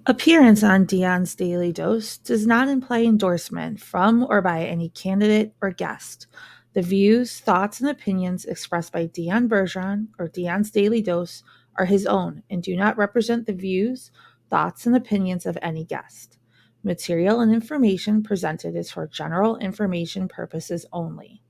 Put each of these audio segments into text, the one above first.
Appearance on Dion's Daily Dose does not imply endorsement from or by any candidate or guest. The views, thoughts, and opinions expressed by Dion Bergeron or Dion's Daily Dose are his own and do not represent the views, thoughts, and opinions of any guest. Material and information presented is for general information purposes only.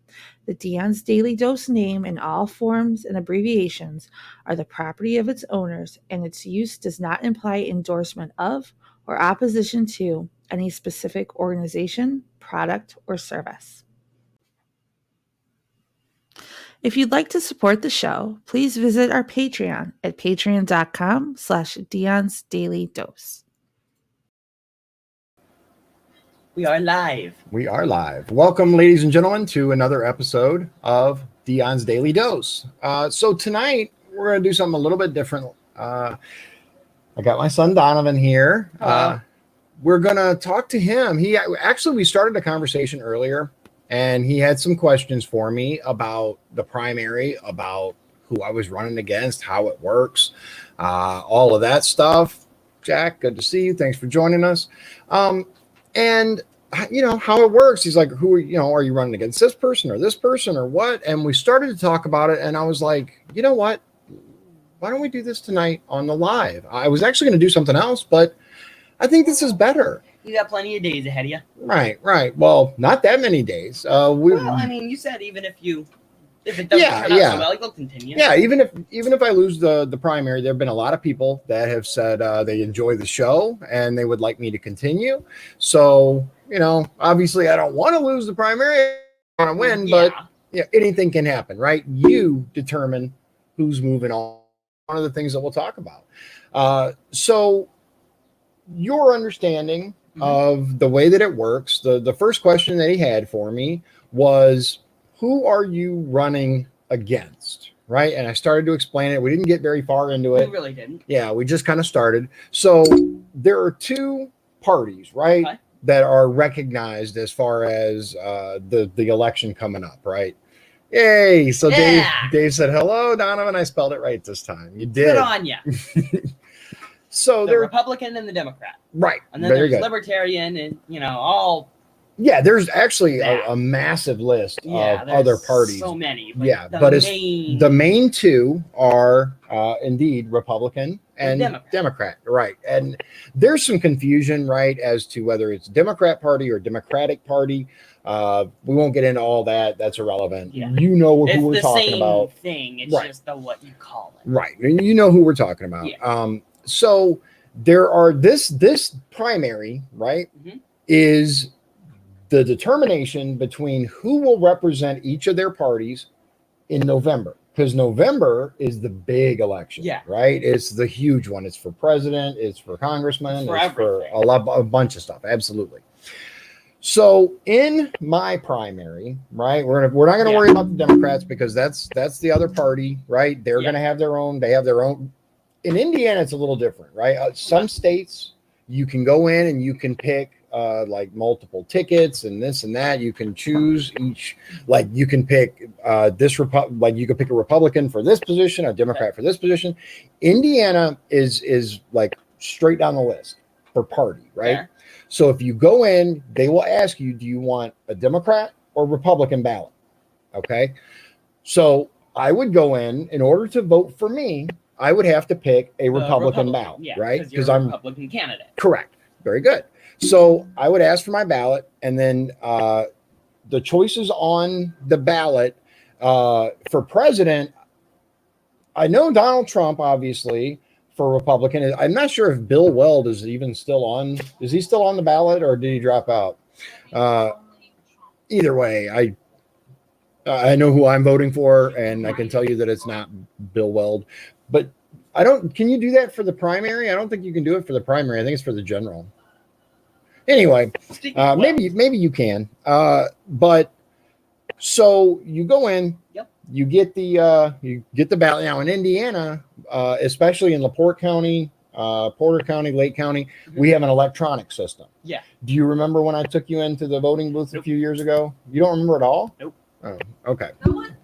The Dion's Daily Dose name in all forms and abbreviations are the property of its owners, and its use does not imply endorsement of or opposition to any specific organization, product, or service. If you'd like to support the show, please visit our Patreon at patreon.com/Dion's Daily Dose. We are live. We are live. Welcome, ladies and gentlemen, to another episode of Dion's Daily Dose. So tonight, we're going to do something a little bit different. I got my son Donovan here. We're going to talk to him. We started a conversation earlier, and he had some questions for me about the primary, about who I was running against, how it works, all of that stuff. Jack, good to see you. Thanks for joining us. And how it works. He's like, are you running against this person or what? And we started to talk about it. And I was like, you know what? Why don't we do this tonight on the live? I was actually going to do something else, but I think this is better. You got plenty of days ahead of you. Right. Well, not that many days. You said even if it doesn't turn out so well, you'll continue. Yeah, even if I lose the primary, there have been a lot of people that have said they enjoy the show and they would like me to continue. So, obviously I don't want to lose the primary. I want to win, but anything can happen, right? You determine who's moving on. One of the things that we'll talk about. So your understanding of the way that it works, the first question that he had for me was, who are you running against, right? And I started to explain it. We didn't get very far into it. We really didn't. Yeah, we just kind of started. So there are two parties, right, that are recognized as far as the election coming up, right? Yay! So Dave said, hello, Donovan. I spelled it right this time. You did. Good on you. So the Republican and the Democrat. Right. And then there's Libertarian and, all... Yeah, there's actually a massive list of other parties. So many. But the main two are indeed Republican and Democrat. Right. And there's some confusion, right, as to whether it's Democrat Party or Democratic Party. We won't get into all that. That's irrelevant. Yeah. You know who we're talking about. It's the same thing. It's just what you call it. Right. And you know who we're talking about. Yeah. So there are this primary, right, is the determination between who will represent each of their parties in November, because November is the big election, right? It's the huge one. It's for president, it's for congressman, it's for a bunch of stuff. Absolutely. So in my primary, right, we're not going to worry about the Democrats because that's the other party, right? They're going to have their own. They have their own. In Indiana, it's a little different, right? Some states you can go in and you can pick like multiple tickets and this and that. You can choose each, like you can pick you can pick a Republican for this position, a Democrat for this position. Indiana is like straight down the list for party, right? Yeah. So if you go in, they will ask you, do you want a Democrat or Republican ballot? Okay. So I would go in order to vote for me, I would have to pick a Republican ballot, right? Because I'm a Republican candidate. Correct. Very good. So I would ask for my ballot, and then the choices on the ballot for president, I know Donald Trump, obviously, for Republican. I'm not sure if Bill Weld is even still on. Is he still on the ballot, or did he drop out? Either way, I know who I'm voting for, and I can tell you that it's not Bill Weld. But can you do that for the primary? I don't think you can do it for the primary. I think it's for the general. Anyway, maybe you can. But so you go in, you get the ballot. Now in Indiana, especially in LaPorte County, Porter County, Lake County, we have an electronic system. Yeah. Do you remember when I took you into the voting booth a few years ago? You don't remember at all? Nope. Oh, okay. That was a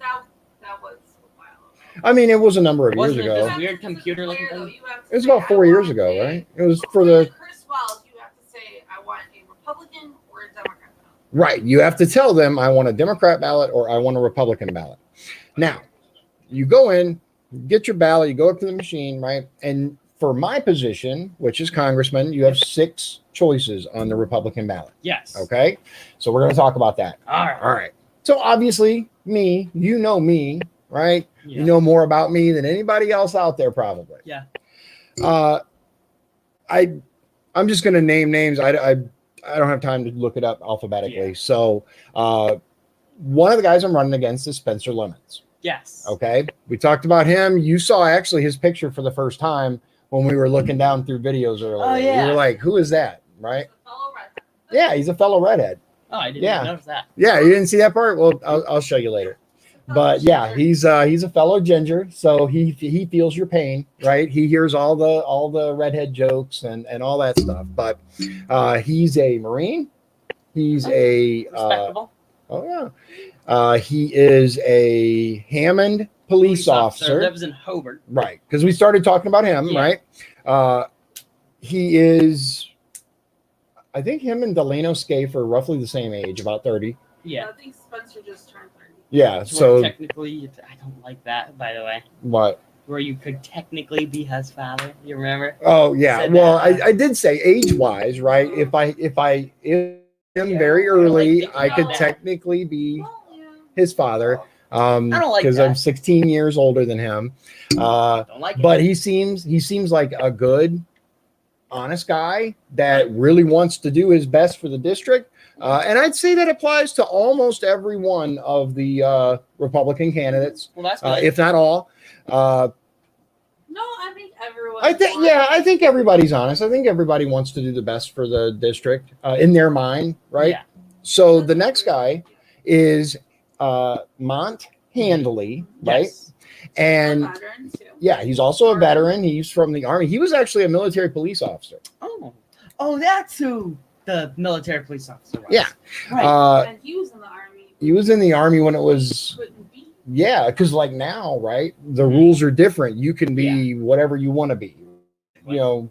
while I mean, it was a number of years Wasn't it ago. this weird computer looking thing? It was about 4 years ago, right? It was for the Chris Wells. You have to say, I want a Republican or a Democrat ballot. right. You have to tell them I want a Democrat ballot or I want a Republican ballot. Now, you go in, get your ballot, you go up to the machine, right? And for my position, which is congressman, you have 6 choices on the Republican ballot. Yes. Okay. So we're going to talk about that. All right. All right. So obviously, me, right? Yeah. You know more about me than anybody else out there, probably. Yeah. I'm just going to name names. I don't have time to look it up alphabetically. Yeah. So one of the guys I'm running against is Spencer Lemons. Yes. Okay. We talked about him. You saw actually his picture for the first time when we were looking down through videos earlier. Oh, yeah. You were like, who is that? Right. Fellow redhead. Yeah. He's a fellow redhead. Oh, I didn't Yeah. even notice that. Yeah. You didn't see that part? Well, I'll show you later. But yeah, he's a fellow ginger, so he feels your pain, right? He hears all the redhead jokes and all that stuff. But he's a Marine. He's a Respectable. he is a Hammond police officer. Lives in Hobart. Right, because we started talking about him, Yeah. right? He is, I think him and Delano Scaife are roughly the same age, about 30. Yeah. I think Spencer just turned 30. Yeah, So so technically, I don't like that. By the way, what? where you could technically be his father. You remember? Oh yeah. Said Well, that. I did say age wise, right? If I am Yeah. very early, Like, I could that. technically be Well, yeah. his father. I don't like because that. I'm 16 years older than him. Don't like it. But he seems like a good, honest guy that really wants to do his best for the district. And I'd say that applies to almost every one of the Republican candidates, Well, that's good. if not all. No, I think everyone. I think everybody's honest. I think everybody wants to do the best for the district in their mind, right? Yeah. So the next guy is Mont Handley, right? Yes. And Veteran too. yeah, he's also a veteran. He's from the Army. He was actually a military police officer. Oh, that's who the military police officer was. Yeah. Right. And he was in the army. He was in the Army when it was, Couldn't be. yeah, because like now, right, the rules are different. You can be whatever you want to be, you know,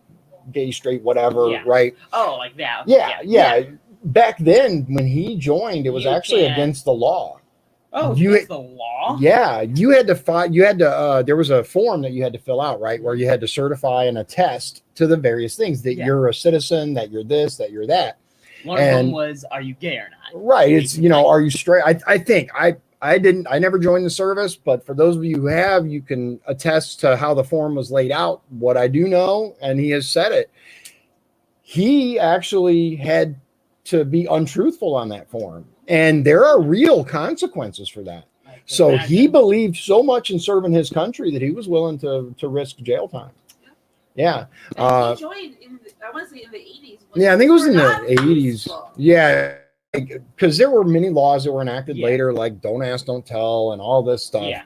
gay, straight, whatever, Yeah. right? Oh, like that. Yeah. Back then, when he joined, it was You actually can't- against the law. Oh, You- that's the law. Yeah, you had to there was a form that you had to fill out, right, where you had to certify and attest to the various things that Yeah. you're a citizen, that you're this, that you're that. One of them And- was, "Are you gay or not?" Right. It's, you know, are you straight? I think I never joined the service, but for those of you who have, you can attest to how the form was laid out. What I do know, and he has said it, he actually had to be untruthful on that form. And there are real consequences for that. I could So he imagine. believed so much in serving his country that he was willing to risk jail time. Yeah. And he joined in, I want to say in the 80s. Yeah, I think it was in the Not 80s. useful. Yeah. Because there were many laws that were enacted Yeah. later, like don't ask, don't tell, and all this stuff. Yeah.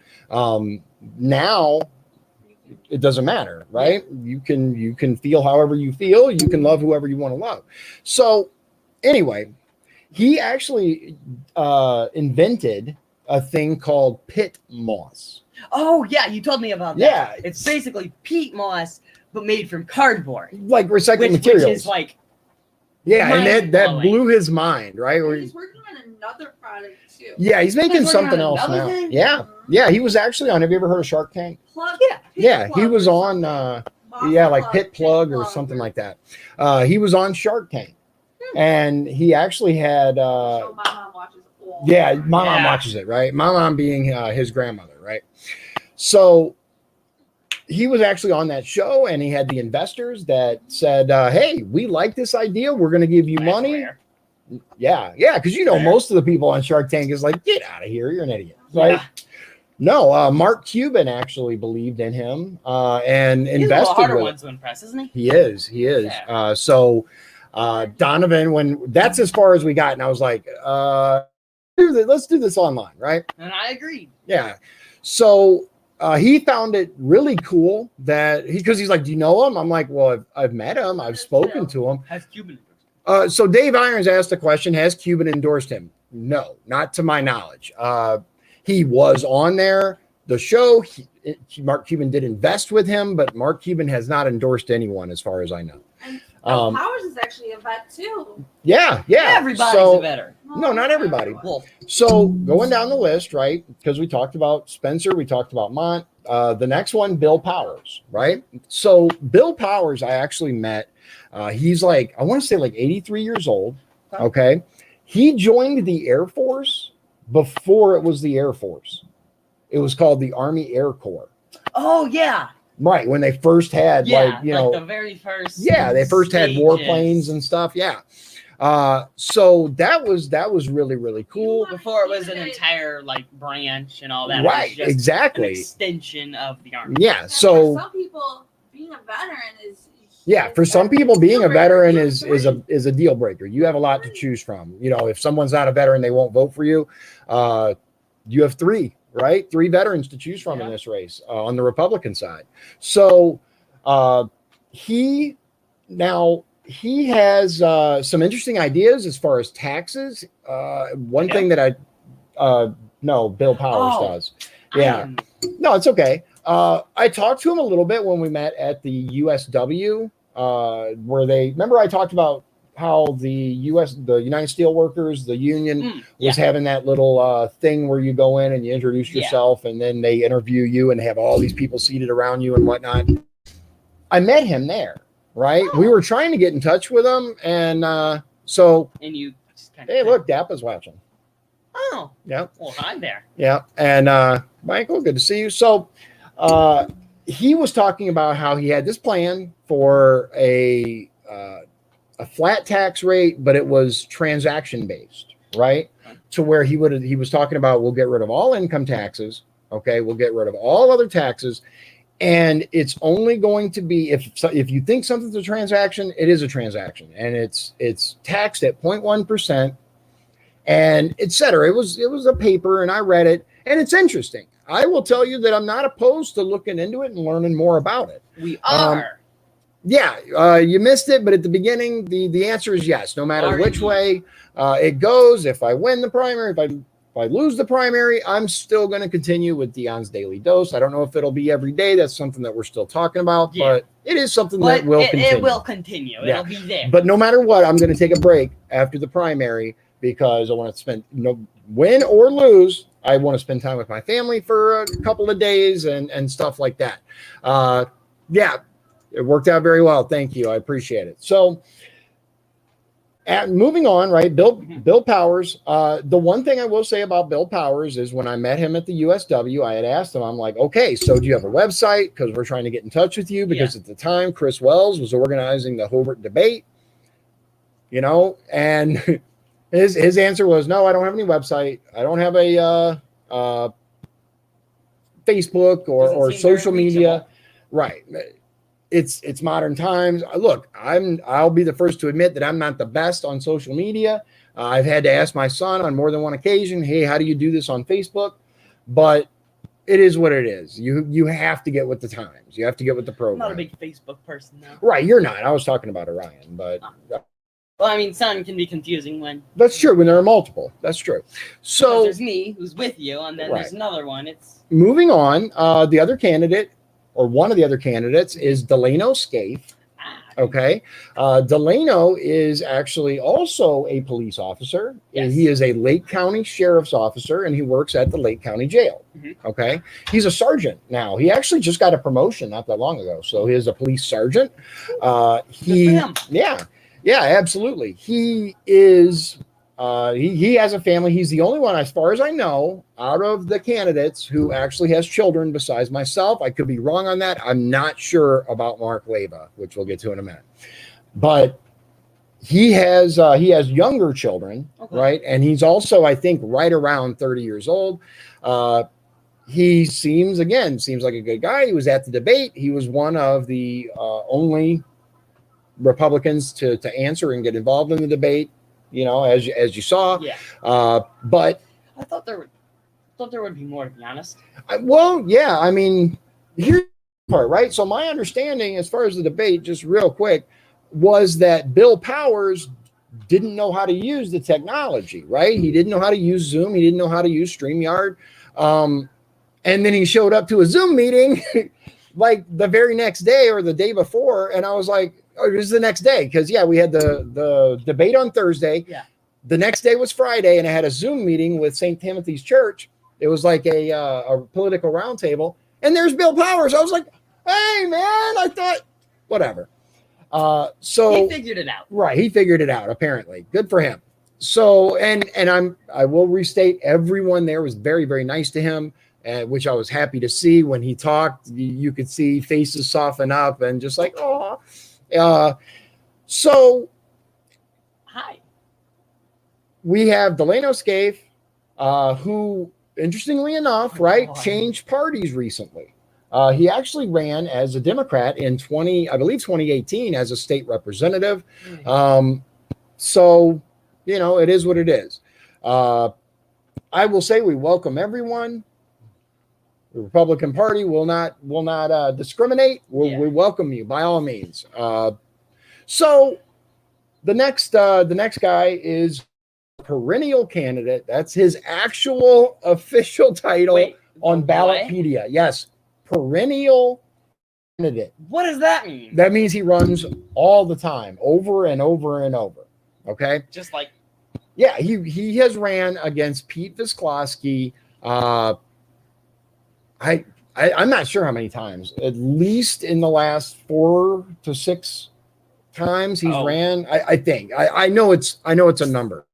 Now it doesn't matter, right? You can feel however you feel. You can love whoever you want to love. So anyway, he actually invented a thing called pit moss. Oh yeah, you told me about that. Yeah. It's basically peat moss, but made from cardboard, Like recycled which materials. is like yeah, and that mind-blowing. blew his mind, right? Where He's working on another product too. yeah, he's making He's working something on else another now. thing? Yeah, he was actually on. Have you ever heard of Shark Tank? Plug, Yeah. pit Yeah, he plug was or on. something. Moss Yeah, like plug, Pit Plug or plug something like that. He was on Shark Tank, and he actually had. So my mom watches all. Yeah, my mom Yeah. watches it, right? My mom being his grandmother, right? So he was actually on that show, and he had the investors that said, "Hey, we like this idea. We're going to give you that's money." rare. Yeah, because Fair. most of the people on Shark Tank is like, "Get out of here! You're an idiot." Right? Yeah. No, Mark Cuban actually believed in him and He's a little invested harder with one it. to impress, isn't he? He is. Yeah. So Donovan, when that's as far as we got, and I was like, let's do this online, right? And I agree. Yeah. So he found it really cool that because he's like, do you know him? I'm like, well, I've met him. I've spoken to him. Has Cuban. So Dave Irons asked the question, has Cuban endorsed him? No, not to my knowledge. He was on there. The show, Mark Cuban did invest with him, but Mark Cuban has not endorsed anyone as far as I know. And Bill Powers is actually a vet too. Yeah. Everybody's a veteran. No, not everybody. Well, So going down the list, right? Because we talked about Spencer, we talked about Mont. The next one, Bill Powers, right? So Bill Powers, I actually met. He's like, I want to say like 83 years old. Okay. He joined the Air Force before it was the Air Force. It was called the Army Air Corps. oh yeah, Right. When they first had yeah, like, the very first. they first had stages. warplanes and stuff. Yeah. So that was really, really cool. Before it was an entire like branch and all that. Right, It was just exactly. An extension of the army. Yeah. And So for some people, being a veteran is for some people, being a veteran is a a deal breaker. You have a lot to choose from. You know, if someone's not a veteran, they won't vote for you. You have three veterans to choose from in this race on the Republican side. So he has some interesting ideas as far as taxes. One thing that Bill Powers does. Yeah. No, it's okay. I talked to him a little bit when we met at the USW, where remember I talked about how the United Steelworkers, the union, was having that little thing where you go in and you introduce yourself and then they interview you and have all these people seated around you and whatnot. I met him there, right? We were trying to get in touch with him. And And you just kind of. hey, look, Dapa's watching. Oh. Yeah. Well, hi there. Yeah. And Michael, good to see you. So he was talking about how he had this plan for a flat tax rate, but it was transaction based, right? To where he was talking about, we'll get rid of all income taxes. Okay. We'll get rid of all other taxes. And it's only going to be, if you think something's a transaction, it is a transaction, and it's taxed at 0.1%, and et cetera. It was a paper, and I read it, and it's interesting. I will tell you that I'm not opposed to looking into it and learning more about it. We are. You missed it, but at the beginning, the answer is yes. No matter which way it goes, if I win the primary, if I lose the primary, I'm still going to continue with Dion's Daily Dose. I don't know if it'll be every day. That's something that we're still talking about, but it is something that will continue. It will continue. It'll be there. But no matter what, I'm going to take a break after the primary because I want to spend, win or lose, I want to spend time with my family for a couple of days and stuff like that. It worked out very well. Thank you. I appreciate it. So, moving on, right? Bill Powers. The one thing I will say about Bill Powers is when I met him at the USW, I had asked him, I'm like, okay, so do you have a website? Because we're trying to get in touch with you. Because at the time, Chris Wells was organizing the Hobart debate, and his answer was, no, I don't have any website. I don't have a Facebook or social media. Right. It's modern times. Look, I'll be the first to admit that I'm not the best on social media. I've had to ask my son on more than one occasion, hey, how do you do this on Facebook? But it is what it is. You have to get with the times. You have to get with the program. I'm not a big Facebook person, though. Right, you're not. I was talking about Orion, but well, I mean, son can be confusing when. That's true. When there are multiple, that's true. So there's me who's with you, and then there's another one. It's moving on. The other candidate, or one of the other candidates, is Delano Scaife. Okay. Delano is actually also a police officer. Yes. He is a Lake County Sheriff's officer, and he works at the Lake County Jail. Mm-hmm. Okay. He's a sergeant now. He actually just got a promotion not that long ago. So he is a police sergeant. Yeah, absolutely. He is, he has a family. He's the only one, as far as I know, out of the candidates who actually has children besides myself. I could be wrong on that. I'm not sure about Mark Leyva, which we'll get to in a minute. But he has younger children, right? And he's also, I think, right around 30 years old. He seems like a good guy. He was at the debate. He was one of the only Republicans to answer and get involved in the debate, as you saw. Yeah. But I thought there would be more, to be honest. I mean, here's the part, right? So my understanding, as far as the debate, just real quick, was that Bill Powers didn't know how to use the technology, right? He didn't know how to use Zoom. He didn't know how to use StreamYard. And then he showed up to a Zoom meeting like the very next day or the day before. And I was like, oh, this is the next day. Because, yeah, we had the debate on Thursday. Yeah. The next day was Friday, and I had a Zoom meeting with St. Timothy's Church. It was like a political roundtable. And there's Bill Powers. I was like, hey, man, I thought, whatever. So he figured it out. Right. He figured it out, apparently. Good for him. So, and I will restate, everyone there was very, very nice to him, which I was happy to see. When he talked, you could see faces soften up and just like, oh. So hi. We have Delano Scaife, who, interestingly enough, changed parties recently. He actually ran as a Democrat in 2018 as a state representative. So, it is what it is. I will say we welcome everyone. The Republican Party will not discriminate. We welcome you by all means. So the next guy is perennial candidate. That's his actual official title on Ballotpedia. Yes, perennial candidate. What does that mean? That means he runs all the time, over and over and over. Okay. Just like. Yeah, he has ran against Pete Visclosky. I'm not sure how many times. At least in the last 4 to 6 times he's ran. I think. I know it's a number.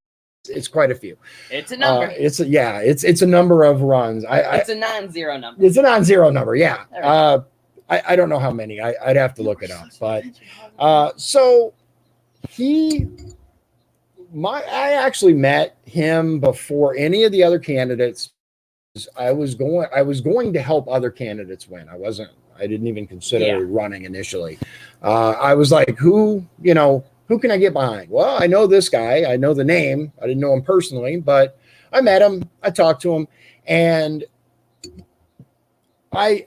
It's quite a few. It's a number. It's a number of runs. It's a non-zero number. It's a non-zero number. Yeah. I don't know how many. I'd have to look it up. But so I actually met him before any of the other candidates. I was going to help other candidates win. I didn't even consider running initially. I was like, who can I get behind? Well, I know this guy. I know the name. I didn't know him personally, but I met him. I talked to him. And I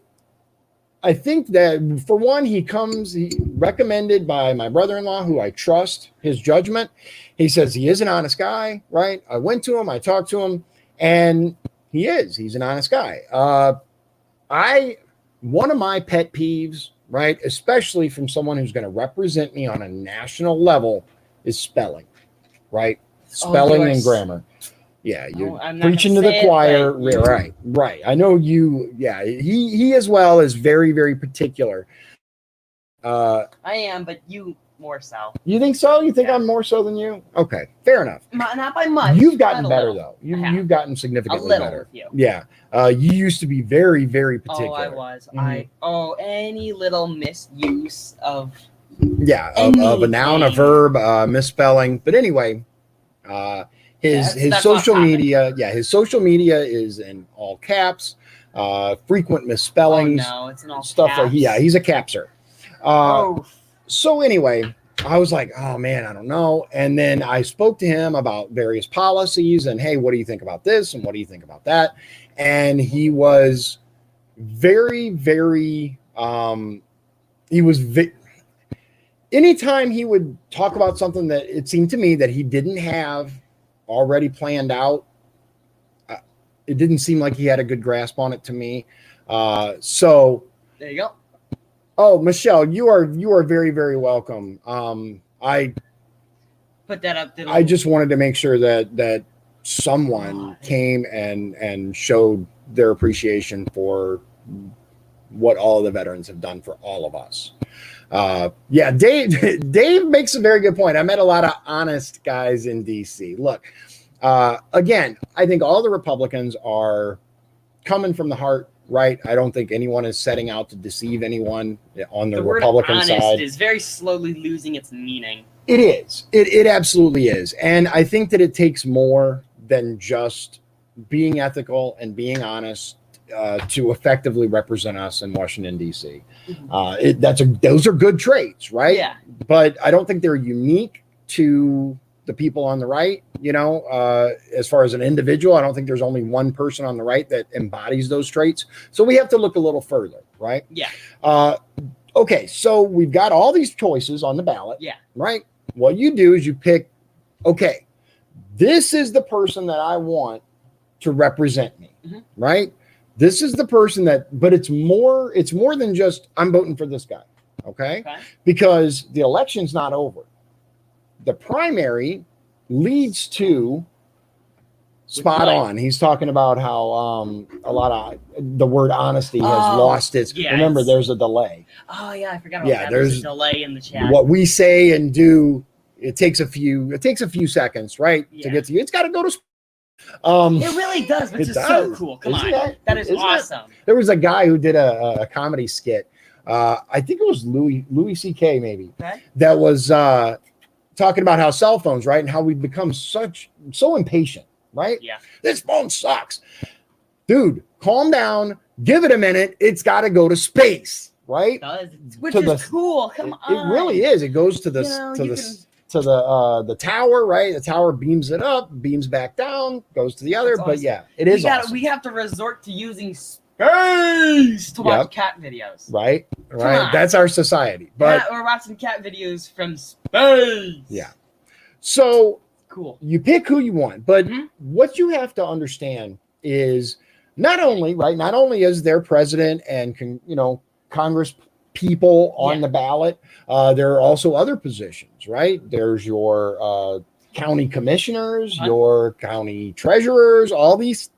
think that, for one, he recommended by my brother-in-law, who I trust his judgment. He says he is an honest guy, right? I went to him. I talked to him, and he's an honest guy. One of my pet peeves, right, especially from someone who's going to represent me on a national level, is spelling, right? Spelling and grammar. Yeah, you're preaching to the choir. Right. I know you. Yeah, he as well is very, very particular. I am, but you more so. You think so? You think I'm more so than you? Okay, fair enough. Not by much. You've gotten better though. You've gotten significantly better. Yeah. You used to be very, very particular. Oh, I was. Mm-hmm. Any little misuse of. Yeah, of a noun, a verb, misspelling. But anyway, his social media. Yeah, his social media is in all caps. Frequent misspellings. Oh no, it's in all stuff caps. He's a capser. So anyway, I was like, oh man, I don't know. And then I spoke to him about various policies and, hey, what do you think about this? And what do you think about that? And he was very, very, anytime he would talk about something that it seemed to me that he didn't have already planned out, it didn't seem like he had a good grasp on it to me. So there you go. Oh, Michelle, you are very, very welcome. I put that up. I just wanted to make sure that someone came and showed their appreciation for what all of the veterans have done for all of us. Yeah, Dave makes a very good point. I met a lot of honest guys in DC. Look, again, I think all the Republicans are coming from the heart. Right. I don't think anyone is setting out to deceive anyone on the Republican word side. honest is very slowly losing its meaning. It is. It absolutely is. And I think that it takes more than just being ethical and being honest to effectively represent us in Washington, D.C. Mm-hmm. Those are good traits, right? Yeah. But I don't think they're unique to the people on the right, as far as an individual. I don't think there's only one person on the right that embodies those traits. So we have to look a little further, right? Yeah. Okay, so we've got all these choices on the ballot. Yeah. Right? What you do is you pick, okay, this is the person that I want to represent me, mm-hmm. right? This is the person but it's more than just I'm voting for this guy. Okay. Because the election's not over. The primary leads to spot on. He's talking about how a lot of the word honesty has lost its. Yeah, remember, there's a delay. Oh yeah, I forgot about that. There's a delay in the chat. What we say and do, it takes a few seconds, right, to get to you. It's got to go to. It really does, which is so cool. Come on, that is awesome. There was a guy who did a comedy skit. I think it was Louis C.K. maybe. Okay. That was talking about how cell phones, right, and how we've become so impatient. Right? Yeah. This phone sucks. Dude, calm down. Give it a minute. It's got to go to space, right? It does. Which is cool. Come on. It really is. It goes to the tower, right? The tower beams it up, beams back down, goes to the other. That's awesome. But yeah, it is awesome. We have to resort to using space to watch cat videos. Right. That's our society. But we're watching cat videos from space. Yeah. So cool. You pick who you want, but what you have to understand is not only is there president and Congress people on the ballot, there are also other positions, right? There's your county commissioners, your county treasurers, all these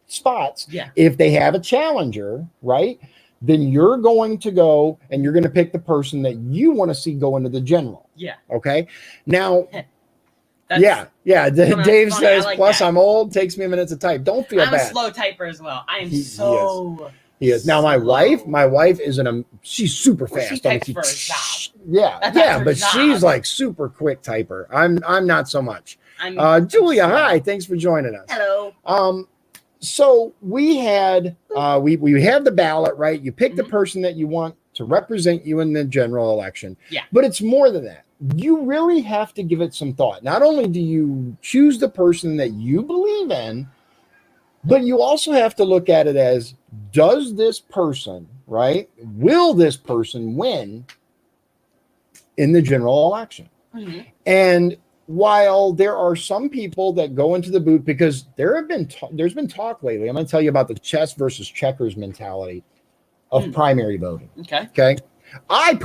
spots. Yeah. If they have a challenger, right, then you're going to go and you're going to pick the person that you want to see go into the general. Yeah. Okay. Now. Dave says, like plus that. I'm old, takes me a minute to type. Don't feel bad. I'm a slow typer as well. I am He is. Now my wife is she's super fast. She types for a job. Yeah, but she's like super quick typer. I'm not so much. Julia, hi, thanks for joining us. Hello. So we had we have the ballot, right? You pick the person that you want to represent you in the general election. Yeah. But it's more than that. You really have to give it some thought. Not only do you choose the person that you believe in, but you also have to look at it as, does this person, right? Will this person win in the general election? Mm-hmm. And while there are some people that go into the booth, because there's been talk lately, I'm going to tell you about the chess versus checkers mentality of primary voting. Okay. I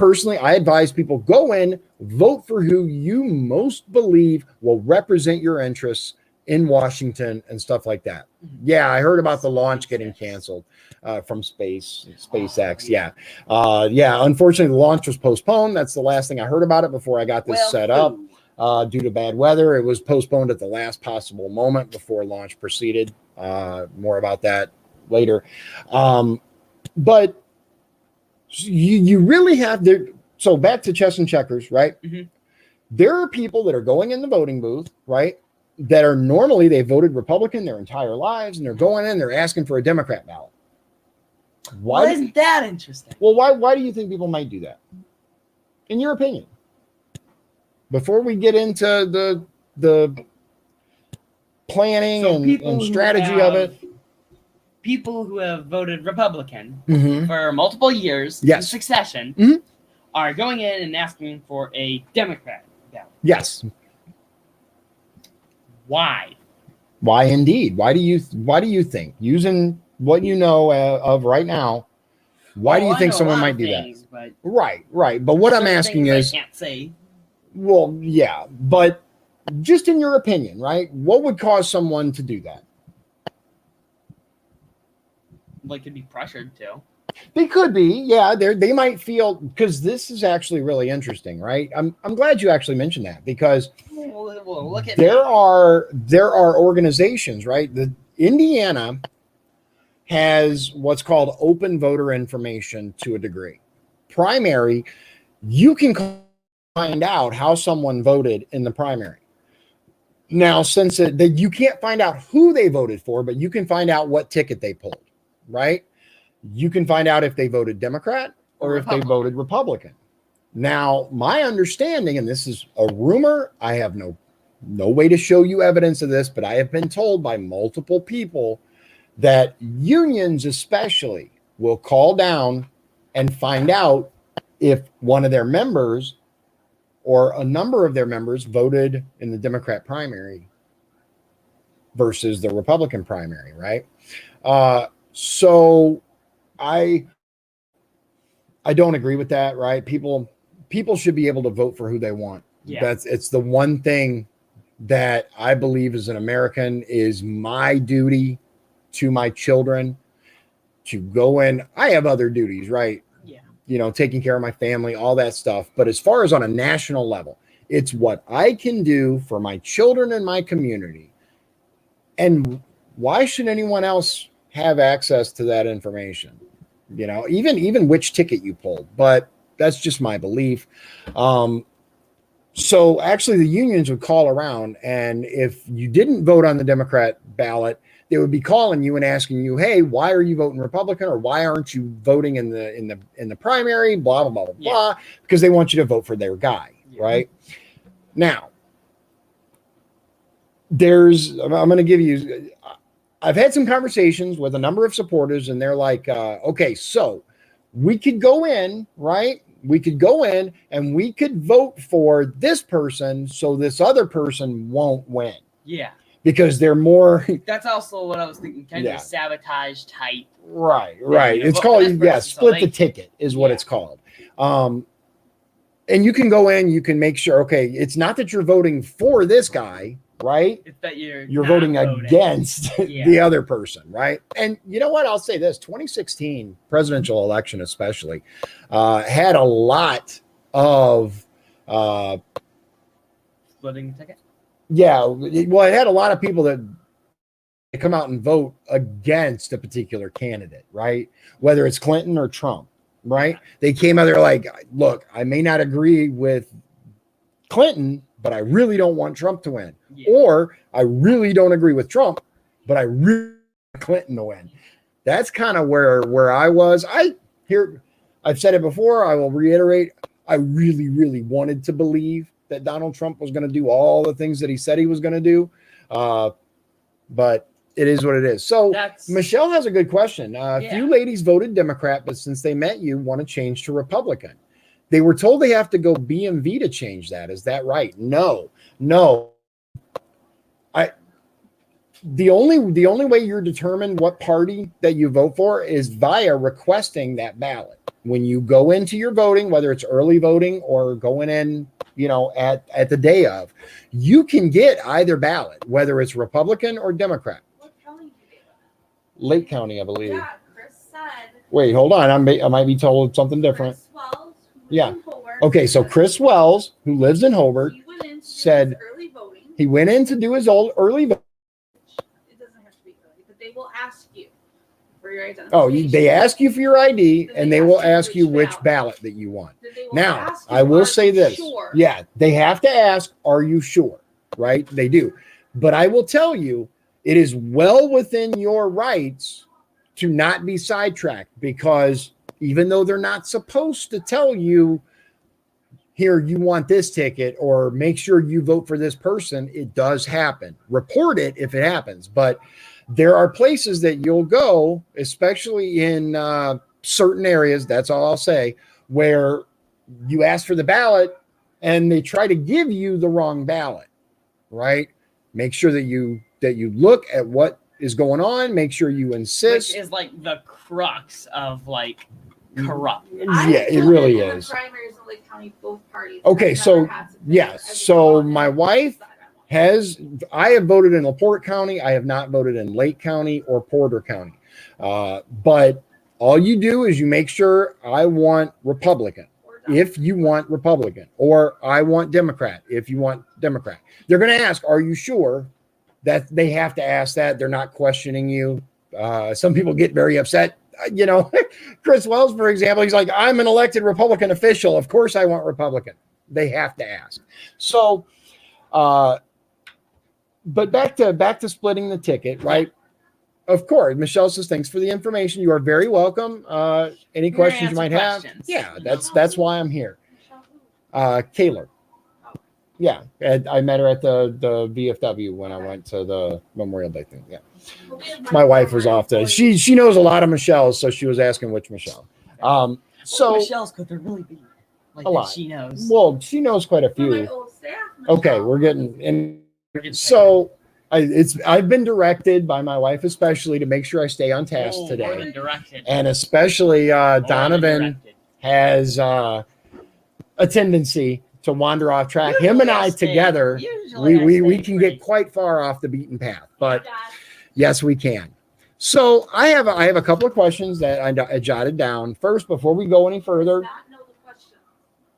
advise people go in, vote for who you most believe will represent your interests in Washington and stuff like that. Yeah, I heard about the launch getting canceled from SpaceX. Yeah. Unfortunately, the launch was postponed. That's the last thing I heard about it before I got this set up. Due to bad weather, it was postponed at the last possible moment before launch proceeded. More about that later. But you really have there. So back to chess and checkers, right? Mm-hmm. There are people that are going in the voting booth, right? That are normally they voted Republican their entire lives, and they're going in, they're asking for a Democrat ballot. Why isn't that interesting? Well, why do you think people might do that? In your opinion, before we get into the planning and strategy of it. People who have voted Republican for multiple years in succession are going in and asking for a Democrat ballot. Yes. Why? Why indeed? Why do you think, using what you know of right now, why do you think someone might do that? Right. But what I'm asking is, I can't say. Well, yeah, but just in your opinion, right? What would cause someone to do that? Like, could be pressured to. They could be, yeah. They might feel, because this is actually really interesting, right? I'm glad you actually mentioned that, because look at there are organizations, right? The Indiana has what's called open voter information to a degree. Primary, you can find out how someone voted in the primary. Now, since that you can't find out who they voted for, but you can find out what ticket they pulled. Right? You can find out if they voted Democrat or if they voted Republican. Now, my understanding, and this is a rumor, I have no way to show you evidence of this, but I have been told by multiple people that unions especially will call down and find out if one of their members or a number of their members voted in the Democrat primary versus the Republican primary, right? So I don't agree with that, right? People should be able to vote for who they want. Yeah. It's the one thing that I believe as an American is my duty to my children to go in. I have other duties, right? Yeah. Taking care of my family, all that stuff. But as far as on a national level, it's what I can do for my children and my community. And why should anyone else have access to that information? Even which ticket you pulled, but that's just my belief. So actually the unions would call around, and if you didn't vote on the Democrat ballot, they would be calling you and asking you, hey, why are you voting Republican, or why aren't you voting in the primary, blah, blah, blah, blah, blah, because they want you to vote for their guy, right? Now, I'm going to give you, I've had some conversations with a number of supporters, and they're like, okay, so we could go in, right? We could go in and we could vote for this person so this other person won't win. Yeah. Because they're more. That's also what I was thinking, kind of a sabotage type. Right. It's called, split the ticket is what it's called. And you can go in, you can make sure, okay, it's not that you're voting for this guy, right? It's that you're voting against the other person, right? And you know what? I'll say this, 2016 presidential election especially had a lot of splitting the ticket. Yeah, well, it had a lot of people that come out and vote against a particular candidate, right? Whether it's Clinton or Trump, right? They came out there like, look, I may not agree with Clinton, but I really don't want Trump to win. Yeah. Or I really don't agree with Trump, but I really want Clinton to win. That's kind of where I was. I've said it before, I will reiterate, I really, really wanted to believe that Donald Trump was going to do all the things that he said he was going to do. But it is what it is. So Michelle has a good question. A few ladies voted Democrat, but since they met you, want to change to Republican. They were told they have to go BMV to change that. Is that right? No. The only way you're determined what party that you vote for is via requesting that ballot. When you go into your voting, whether it's early voting or going in, at the day of, you can get either ballot, whether it's Republican or Democrat. What county did you get? Lake County, I believe. Yeah, Chris said. Wait, hold on. I might be told something different. Chris Wells, yeah. Okay, so Chris Wells, who lives in Hobart, said early voting. He went in to do his old early voting. It doesn't have to be early, but they will ask you for your identification. Oh, they ask you for your ID, and they will ask you which ballot that you want. Now, I will say this. Sure? Yeah, they have to ask, are you sure? Right? They do. But I will tell you, it is well within your rights to not be sidetracked, because even though they're not supposed to tell you, here, you want this ticket, or make sure you vote for this person, it does happen. Report it if it happens. But there are places that you'll go, especially in certain areas, that's all I'll say, where you ask for the ballot and they try to give you the wrong ballot, right? Make sure that you look at what is going on. Make sure you insist. Which is like the crux of like corrupt. Yeah, it really is. Primaries in Lake County, both parties. Okay, so yes, so my wife I have voted in LaPorte County. I have not voted in Lake County or Porter County. But all you do is you make sure I want Republican if you want Republican, or I want Democrat if you want Democrat. They're going to ask, are you sure? That they have to ask that. They're not questioning you. Some people get very upset. Chris Wells, for example, he's like, I'm an elected Republican official. Of course I want Republican. They have to ask. So, but back to splitting the ticket, right? Of course, Michelle says, thanks for the information. You are very welcome. Any questions you might have? Yeah, that's why I'm here. Kaylor. Yeah, I met her at the VFW when I went to the Memorial Day thing. Yeah, my wife was off to. She knows a lot of Michelle's, so she was asking which Michelle. So Michelle's could really be like a lot. She knows. Well, she knows quite a few. Okay, we're getting in. So I've been directed by my wife, especially, to make sure I stay on task today. More than directed. And especially Donovan has a tendency to wander off track. Usually Him and I together, we can get quite far off the beaten path. But yes, we can. So I have a couple of questions that I jotted down. First, before we go any further.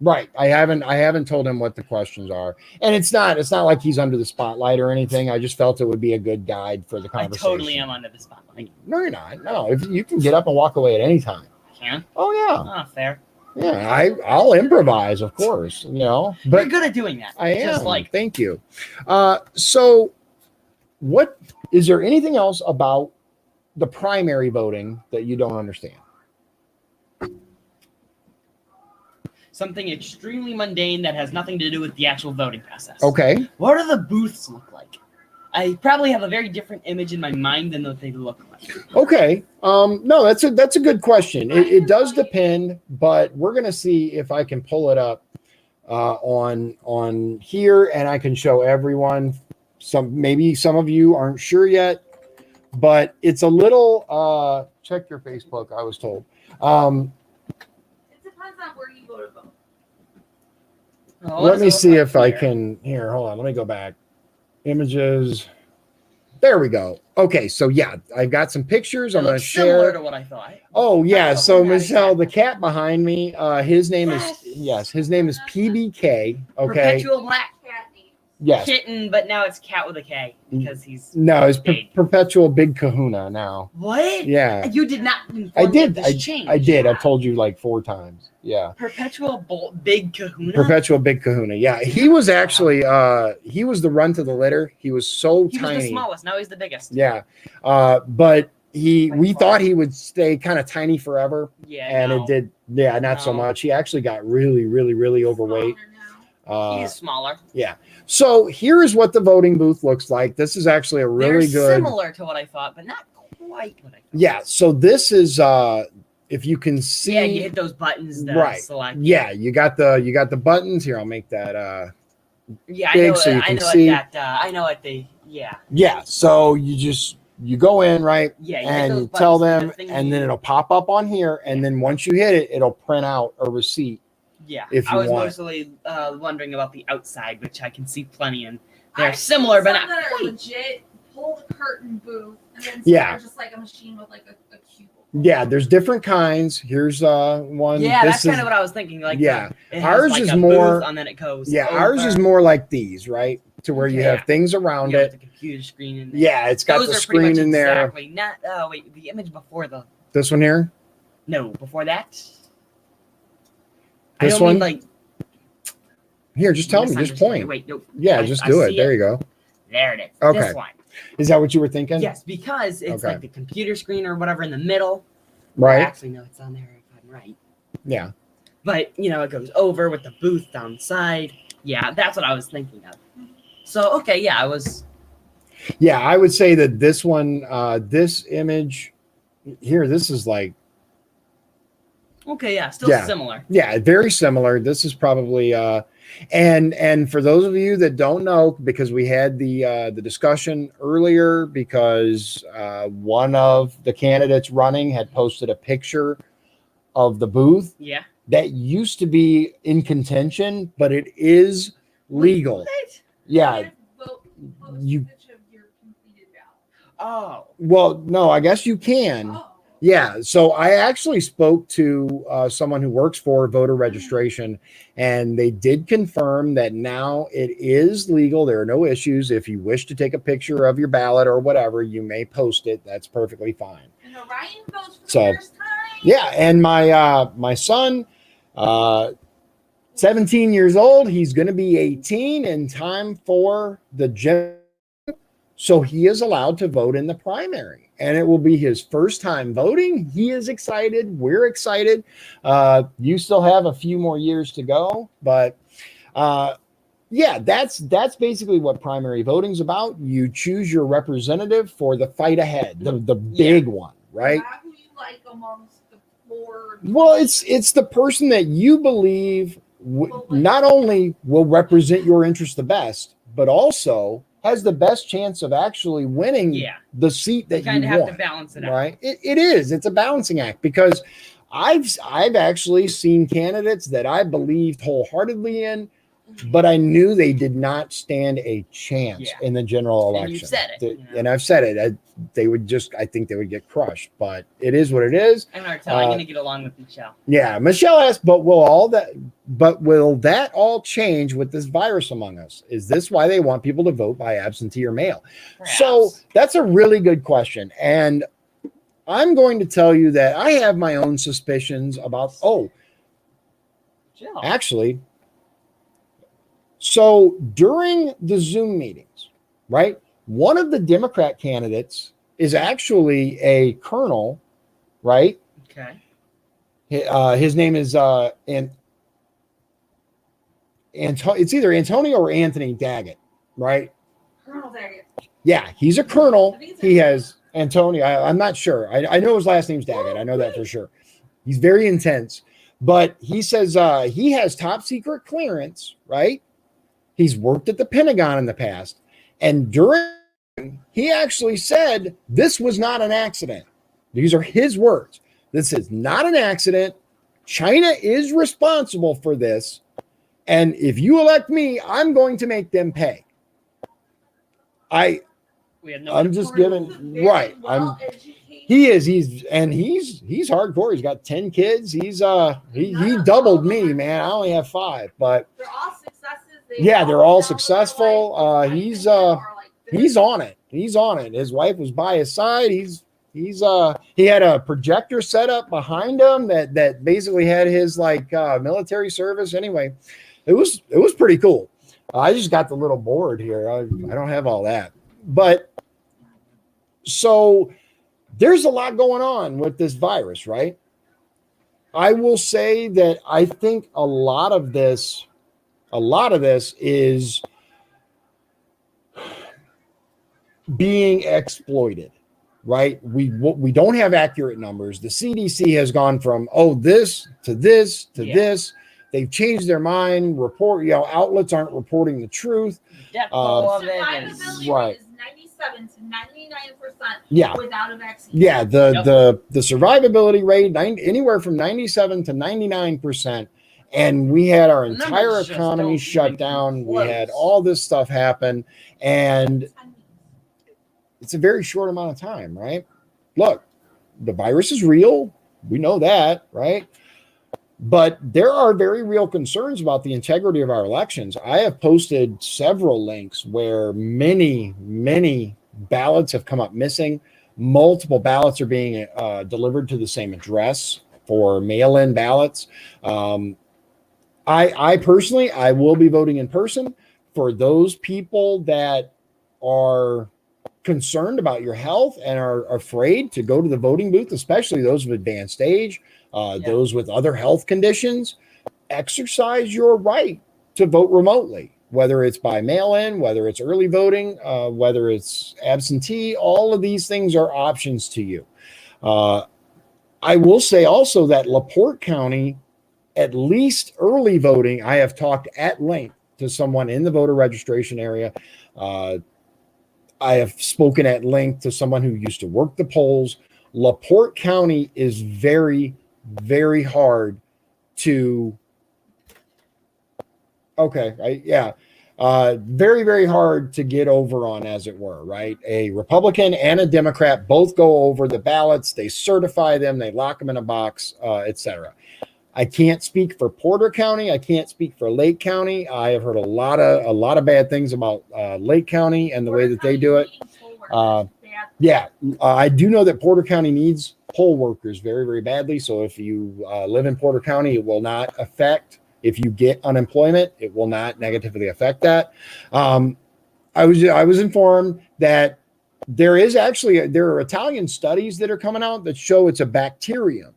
Right. I haven't told him what the questions are. And it's not like he's under the spotlight or anything. I just felt it would be a good guide for the conversation. I totally am under the spotlight. No, you're not. No, if you can get up and walk away at any time. Can? Oh yeah. Oh, fair. Yeah, I'll improvise, of course, But you're good at doing that. I am. Thank you. So what is there anything else about the primary voting that you don't understand? Something extremely mundane that has nothing to do with the actual voting process. Okay. What do the booths look like? I probably have a very different image in my mind than what they look like. Okay. No, that's a good question. It does depend, but we're gonna see if I can pull it up on here, and I can show everyone. Maybe some of you aren't sure yet, but it's a little. Check your Facebook. I was told. It depends on where you go to vote. Let me see if I can. Here, hold on. Let me go back. Images. There we go. Okay, so yeah, I've got some pictures. I'm going to share. Similar to what I thought. Oh yeah, so Michelle, the cat behind me, his name is PBK. Okay. Perpetual black cat. Yes. Kitten, but now it's cat with a K because he's it's Perpetual Big Kahuna now. What? Yeah. You did not. I did. I did. I've told you like 4 times. Yeah. Perpetual Big Kahuna. Perpetual Big Kahuna. Yeah. He was actually he was the run to the litter. He was so tiny. He was the smallest. Now he's the biggest. Yeah. But we thought he would stay kind of tiny forever. Yeah. And it did. Yeah, not so much. He actually got really, really, really overweight. He's smaller. Yeah. So here is what the voting booth looks like. This is actually a really good. Similar to what I thought, but not quite what I thought. Yeah. So this is if you can see. Yeah, you hit those buttons. Right. Select. Yeah, you got the buttons here. I'll make that yeah, big I know. so you can I know see. I know what they. Yeah. Yeah. So you go in, right? Yeah. And you tell them, and then it'll pop up on here, and then once you hit it, it'll print out a receipt. Yeah, if you I was want. mostly wondering about the outside, which I can see plenty in. They're similar, but not quite. Legit pull the curtain booth, and then just like a machine with like a cubicle. Yeah, there's different kinds. Here's one. Yeah, that's kind of what I was thinking. Like, yeah, ours like is more. Booth, and then it goes. Yeah, over. Ours is more like these, right? To where you have things around it. The computer screen in there. Yeah, it's got the screen in there. Exactly. Not. Wait, the image before the. This one here. No, before that. This I don't one. Mean like. Here, just tell me. Just point. Wait, no. Yeah, just do it. There you go. There it is. Okay. This one. Is that what you were thinking? Yes, because it's like the computer screen or whatever in the middle. Right. Actually, no, it's on there if I'm right. Yeah. But, it goes over with the booth down the side. Yeah, that's what I was thinking of. So, okay, yeah, I was... Yeah, I would say that this one, this image here, this is like... Okay, yeah, still similar. Yeah, very similar. This is probably... And for those of you that don't know, because we had the discussion earlier, because one of the candidates running had posted a picture of the booth. Yeah. That used to be in contention, but it is legal. What? Yeah. You. Oh. Well, no, I guess you can. Oh. Yeah, so I actually spoke to someone who works for voter registration, and they did confirm that now it is legal. There are no issues. If you wish to take a picture of your ballot or whatever, you may post it. That's perfectly fine. And Orion votes for the first time. Yeah, and my son, 17 years old, he's going to be 18 in time for the general, so he is allowed to vote in the primary. And it will be his first time voting. He is excited. We're excited. You still have a few more years to go, but yeah, that's basically what primary voting is about. You choose your representative for the fight ahead, the big one, right? Who you like amongst the four? Well, it's the person that you believe not only will represent your interest the best, but also has the best chance of actually winning the seat that you want. You kind of have to balance it out. Right? It is. It's a balancing act, because I've actually seen candidates that I believed wholeheartedly in, but I knew they did not stand a chance in the general election. And you said it. And I've said it. I think they would get crushed, but it is what it is. I'm going to get along with Michelle. Yeah. Michelle asked, but will that all change with this virus among us? Is this why they want people to vote by absentee or mail? Perhaps. So that's a really good question. And I'm going to tell you that I have my own suspicions about, actually, so during the Zoom meetings, right, one of the Democrat candidates is actually a colonel, right? Okay. His name is it's either Antonio or Anthony Daggett, right? Colonel Daggett. Yeah, he's a colonel. He has Antonio. I'm not sure. I know his last name's Daggett. I know that for sure. He's very intense, but he says he has top secret clearance, right? He's worked at the Pentagon in the past. And he actually said this was not an accident. These are his words. This is not an accident. China is responsible for this. And if you elect me, I'm going to make them pay. I'm just giving right. He's hardcore. He's got 10 kids. He doubled me, man. I only have 5, but they're all successes. They're all successful. He's on it. He's on it. His wife was by his side. He had a projector set up behind him that basically had his military service. Anyway, it was pretty cool. I just got the little board here. I don't have all that, but so there's a lot going on with this virus, right? I will say that I think a lot of this is being exploited, right? We don't have accurate numbers. The CDC has gone from this to this to this. They've changed their mind. Outlets aren't reporting the truth. Survivability rate is 97 to 99% without a vaccine. Yeah, the survivability rate anywhere from 97 to 99%. And we had our entire economy shut down. We had all this stuff happen, and it's a very short amount of time, right? Look, the virus is real. We know that, right? But there are very real concerns about the integrity of our elections. I have posted several links where many, many ballots have come up missing. Multiple ballots are being delivered to the same address for mail-in ballots. I personally, I will be voting in person. For those people that are concerned about your health and are afraid to go to the voting booth, especially those of advanced age, those with other health conditions, exercise your right to vote remotely, whether it's by mail-in, whether it's early voting, whether it's absentee. All of these things are options to you. I will say also that LaPorte County, at least early voting, I have talked at length to someone in the voter registration area. I have spoken at length to someone who used to work the polls. LaPorte County is very, very hard to, very, very hard to get over on, as it were, right? A Republican and a Democrat both go over the ballots. They certify them. They lock them in a box, etc. I can't speak for Porter County. I can't speak for Lake County. I have heard a lot of bad things about Lake County and the way that they do it. I do know that Porter County needs poll workers very, very badly. So if you live in Porter County, it will not affect. If you get unemployment, it will not negatively affect that. I was informed that there are Italian studies that are coming out that show it's a bacterium,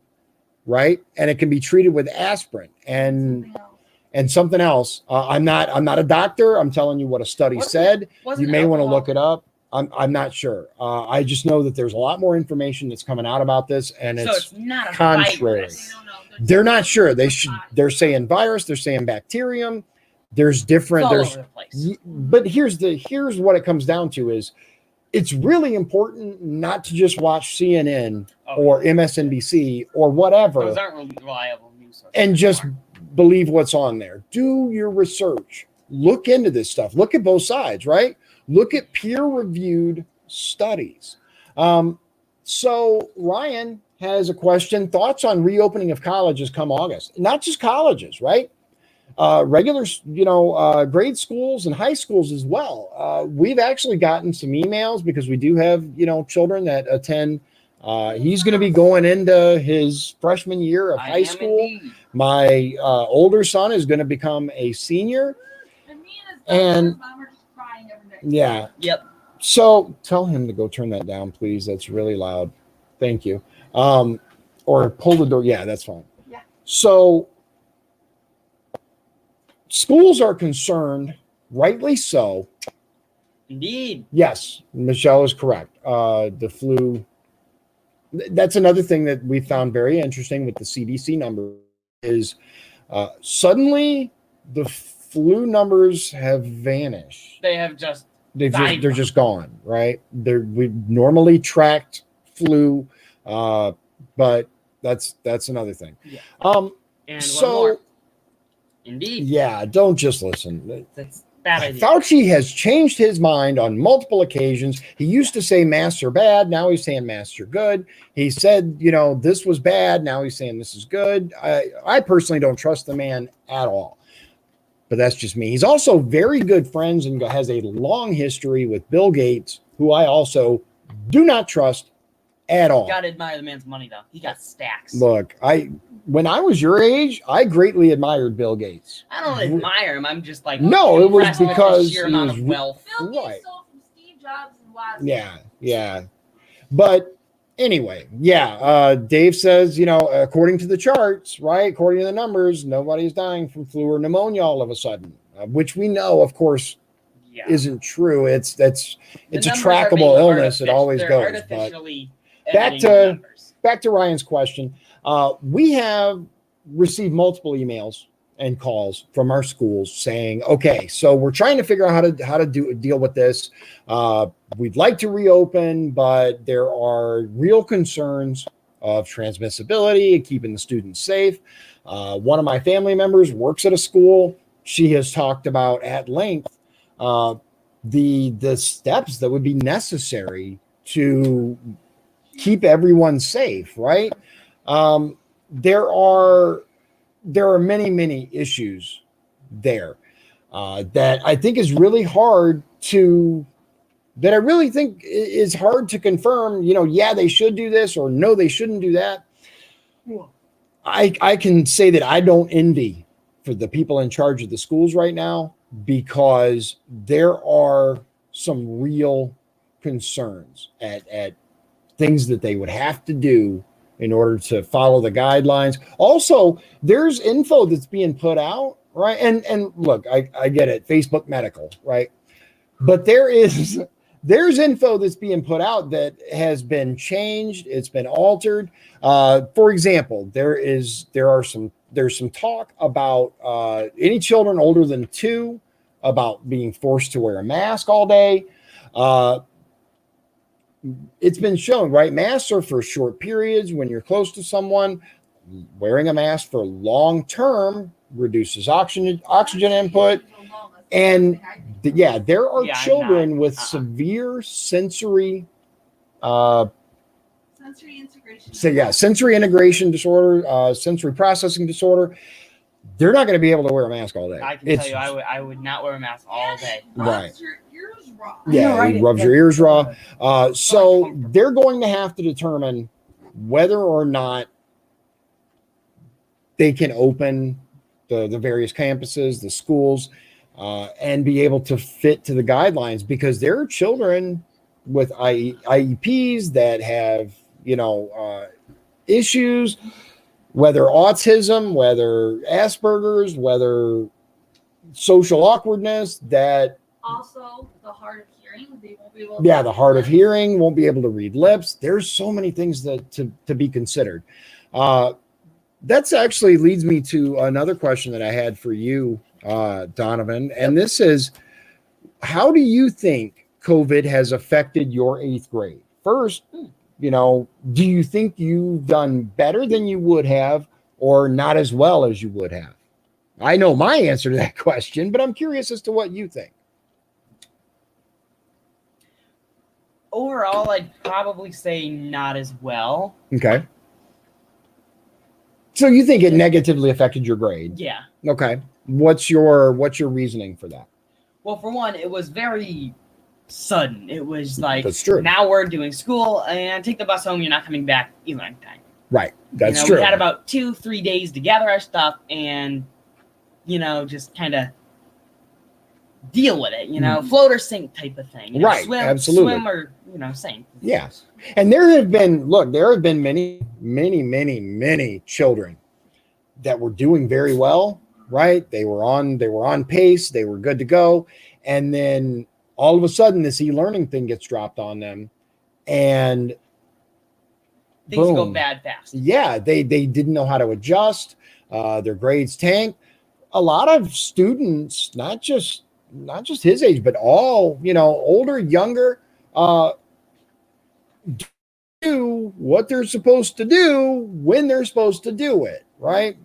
right? And it can be treated with aspirin and something else. I'm not a doctor. I'm telling you what a study said. You may want to look it up. I'm not sure. I just know that there's a lot more information that's coming out about this, and it's not contrary. They're not sure. They're saying virus. They're saying bacterium. There's different. It's all there's over the place. But here's what it comes down to is it's really important not to just watch CNN or MSNBC or whatever. Those aren't reliable news sources and just anymore. Believe what's on there. Do your research. Look into this stuff. Look at both sides, right? Look at peer-reviewed studies. So Ryan has a question. Thoughts on reopening of colleges come August? Not just colleges, right? Regular, grade schools and high schools as well. We've actually gotten some emails because we do have, children that attend. He's going to be going into his freshman year of high school. Indeed. My older son is going to become a senior. And mom are just crying every day. yeah. Yep. So tell him to go turn that down, please. That's really loud. Thank you. Or pull the door. Yeah, that's fine. Yeah. So schools are concerned, rightly so. Indeed. Yes, Michelle is correct. The flu. That's another thing that we found very interesting with the CDC number is suddenly the flu numbers have vanished. They have just they're just gone, right? We normally tracked flu, but that's another thing. Yeah. And so one more. Indeed. Yeah, don't just listen. That's bad idea. Fauci has changed his mind on multiple occasions. He used to say masks are bad. Now he's saying masks are good. He said, this was bad. Now he's saying this is good. I personally don't trust the man at all. But that's just me. He's also very good friends and has a long history with Bill Gates, who I also do not trust at all. You gotta admire the man's money, though. He got stacks. Look, when I was your age, I greatly admired Bill Gates. I don't admire him. I'm just like, no, it was impressed with because the sheer amount of wealth. Bill Gates Right. stole from Steve Jobs and Woz. Yeah. But anyway, Dave says, according to the charts, right, according to the numbers, nobody's dying from flu or pneumonia all of a sudden, which we know, of course, isn't true. It's a trackable illness. It always goes. But back to Ryan's question. We have received multiple emails and calls from our schools saying, okay, so we're trying to figure out how to deal with this. We'd like to reopen, but there are real concerns of transmissibility and keeping the students safe. One of my family members works at a school. She has talked about at length the steps that would be necessary to keep everyone safe, right? There are many issues there that I think is really hard that I really think is hard to confirm, they should do this or no, they shouldn't do that. I can say that I don't envy for the people in charge of the schools right now because there are some real concerns at things that they would have to do in order to follow the guidelines. Also, there's info that's being put out, right? And look, I get it, Facebook medical, right? But there's info that's being put out that has been changed. It's been altered. For example, there's some talk about any children older than 2 about being forced to wear a mask all day. It's been shown, right? Masks are for short periods when you're close to someone. Wearing a mask for long term reduces oxygen input. And there are children with severe sensory integration disorder, sensory processing disorder. They're not going to be able to wear a mask all day. I can tell you, I would not wear a mask all day. Right. Your ears raw. Yeah, it rubs your ears raw. So they're going to have to determine whether or not they can open the various campuses, the schools, and be able to fit to the guidelines because there are children with IEPs that have, issues, whether autism, whether Asperger's, whether social awkwardness, that also the hard of hearing, they won't be able the hard of hearing won't be able to read lips. There's so many things to be considered. That's actually leads me to another question that I had for you, Donovan, and this is, how do you think COVID has affected your 8th grade? First, do you think you've done better than you would have or not as well as you would have? I know my answer to that question, but I'm curious as to what you think. Overall, I'd probably say not as well. Okay. So you think it negatively affected your grade? Yeah. Okay. What's your reasoning for that? Well, for one, it was very sudden. It was like, that's true. Now we're doing school and take the bus home. You're not coming back evening time. Right. That's true. We had about 2-3 days to gather our stuff and, just kind of deal with it, float or sink type of thing. Right. Absolutely. Swim or, sink. Yes. And there have been many, many, many, many children that were doing very well, right? They were on pace. They were good to go. And then all of a sudden this e-learning thing gets dropped on them and things go bad fast. Yeah. They didn't know how to adjust. Their grades tanked. A lot of students, not just his age, but all, older, younger, do what they're supposed to do when they're supposed to do it, right?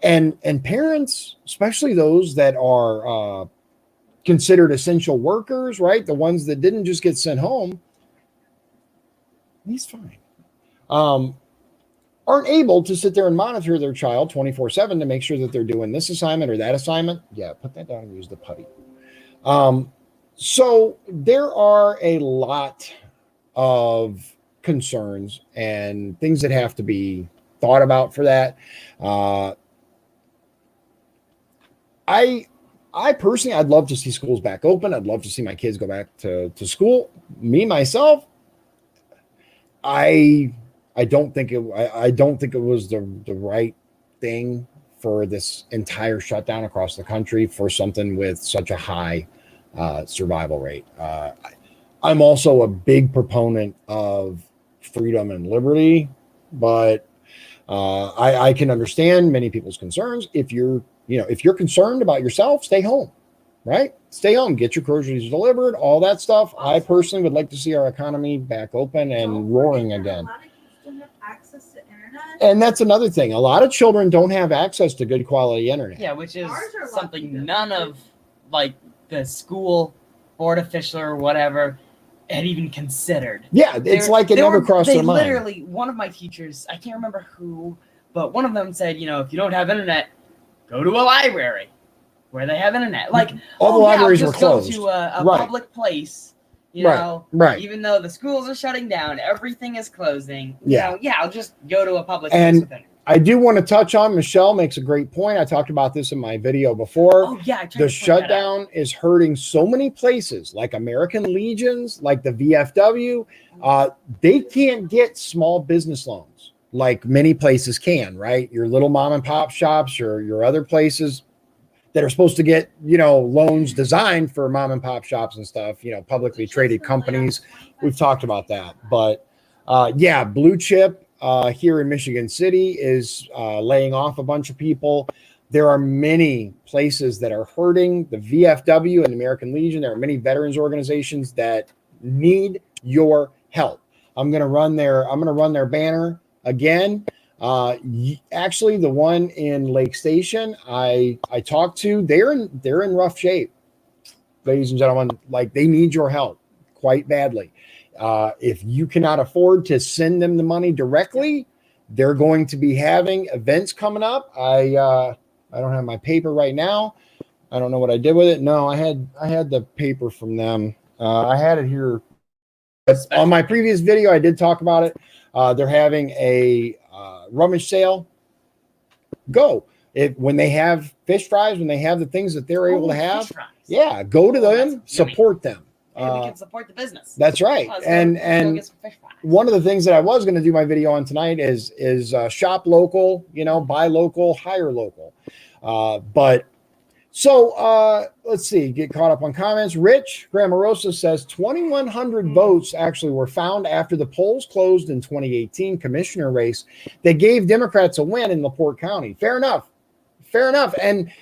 And parents, especially those that are considered essential workers, right? The ones that didn't just get sent home, he's fine. Aren't able to sit there and monitor their child 24/7 to make sure that they're doing this assignment or that assignment. Yeah, put that down and use the putty. So there are a lot of concerns and things that have to be thought about for that. I personally, I'd love to see schools back open. I'd love to see my kids go back to school. Me, myself, I don't think it was the right thing for this entire shutdown across the country for something with such a high survival rate. I'm also a big proponent of freedom and liberty, but I can understand many people's concerns. If you're concerned about yourself, stay home, right? Stay home, get your groceries delivered, all that stuff. I personally would like to see our economy back open and roaring again. Access to internet. And that's another thing. A lot of children don't have access to good quality internet. Yeah, which is something none of the school board official or whatever had even considered. Yeah, it's like it never crossed their mind. Literally, one of my teachers, I can't remember who, but one of them said, if you don't have internet, go to a library where they have internet. Like all the libraries were closed. Go to a public place. Right. Even though the schools are shutting down, everything is closing. Yeah. I'll just go to a public place with internet. I do want to touch on, Michelle makes a great point. I talked about this in my video before. Oh, yeah. The shutdown is hurting so many places, like American Legions, like the VFW. They can't get small business loans like many places can, right? Your little mom and pop shops or your other places that are supposed to get, loans designed for mom and pop shops and stuff, publicly traded companies. We've talked about that. But Blue Chip here in Michigan City is laying off a bunch of people. There are many places that are hurting. The VFW and the American Legion, there are many veterans organizations that need your help. I'm going to run their banner again. Actually, the one in Lake Station, I talked to, they're in rough shape, ladies and gentlemen. Like, they need your help quite badly. If you cannot afford to send them the money directly, they're going to be having events coming up. I don't have my paper right now. I don't know what I did with it. No, I had the paper from them. I had it here. On my previous video, I did talk about it. They're having a rummage sale. Go. When they have fish fries, when they have the things that they're able to have, go to them, support them. Hey, we can support the business. That's right. And one of the things that I was going to do my video on tonight is shop local, buy local, hire local. Let's see, get caught up on comments. Rich Grammarosa says 2,100 votes actually were found after the polls closed in 2018 commissioner race that gave Democrats a win in LaPorte County. Fair enough. And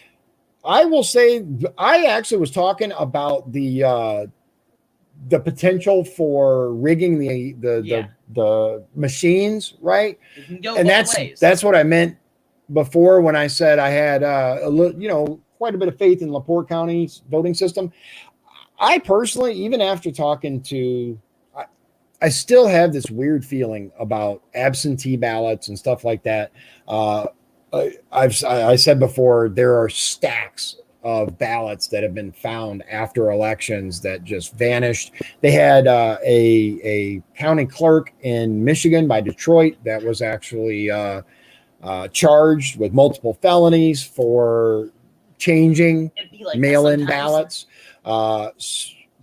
I will say, I actually was talking about the potential for rigging the machines, right? And that's what I meant before when I said I had quite a bit of faith in LaPorte County's voting system. I personally, even after talking to, I still have this weird feeling about absentee ballots and stuff like that. I said before, there are stacks of ballots that have been found after elections that just vanished. They had a county clerk in Michigan by Detroit that was actually charged with multiple felonies for changing mail-in ballots.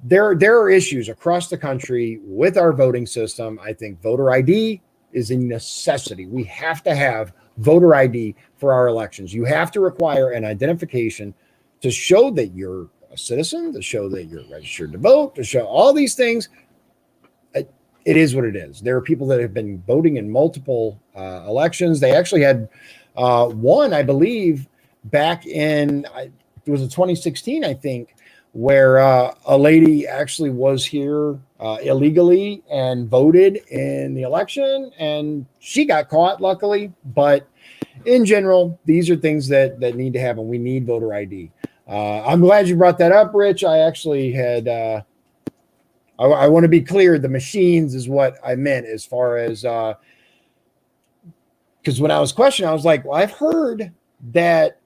There are issues across the country with our voting system. I think voter ID is a necessity. We have to have voter ID for our elections. You have to require an identification to show that you're a citizen, to show that you're registered to vote, to show all these things. It is what it is. There are people that have been voting in multiple elections. They actually had one, I believe, back in, it was in 2016, I think, where a lady actually was here illegally and voted in the election, and she got caught, luckily. But in general, these are things that need to happen. We need voter ID. I'm glad you brought that up, Rich. I actually had, I want to be clear, the machines is what I meant as far as, because when I was questioning, I was like, well, I've heard that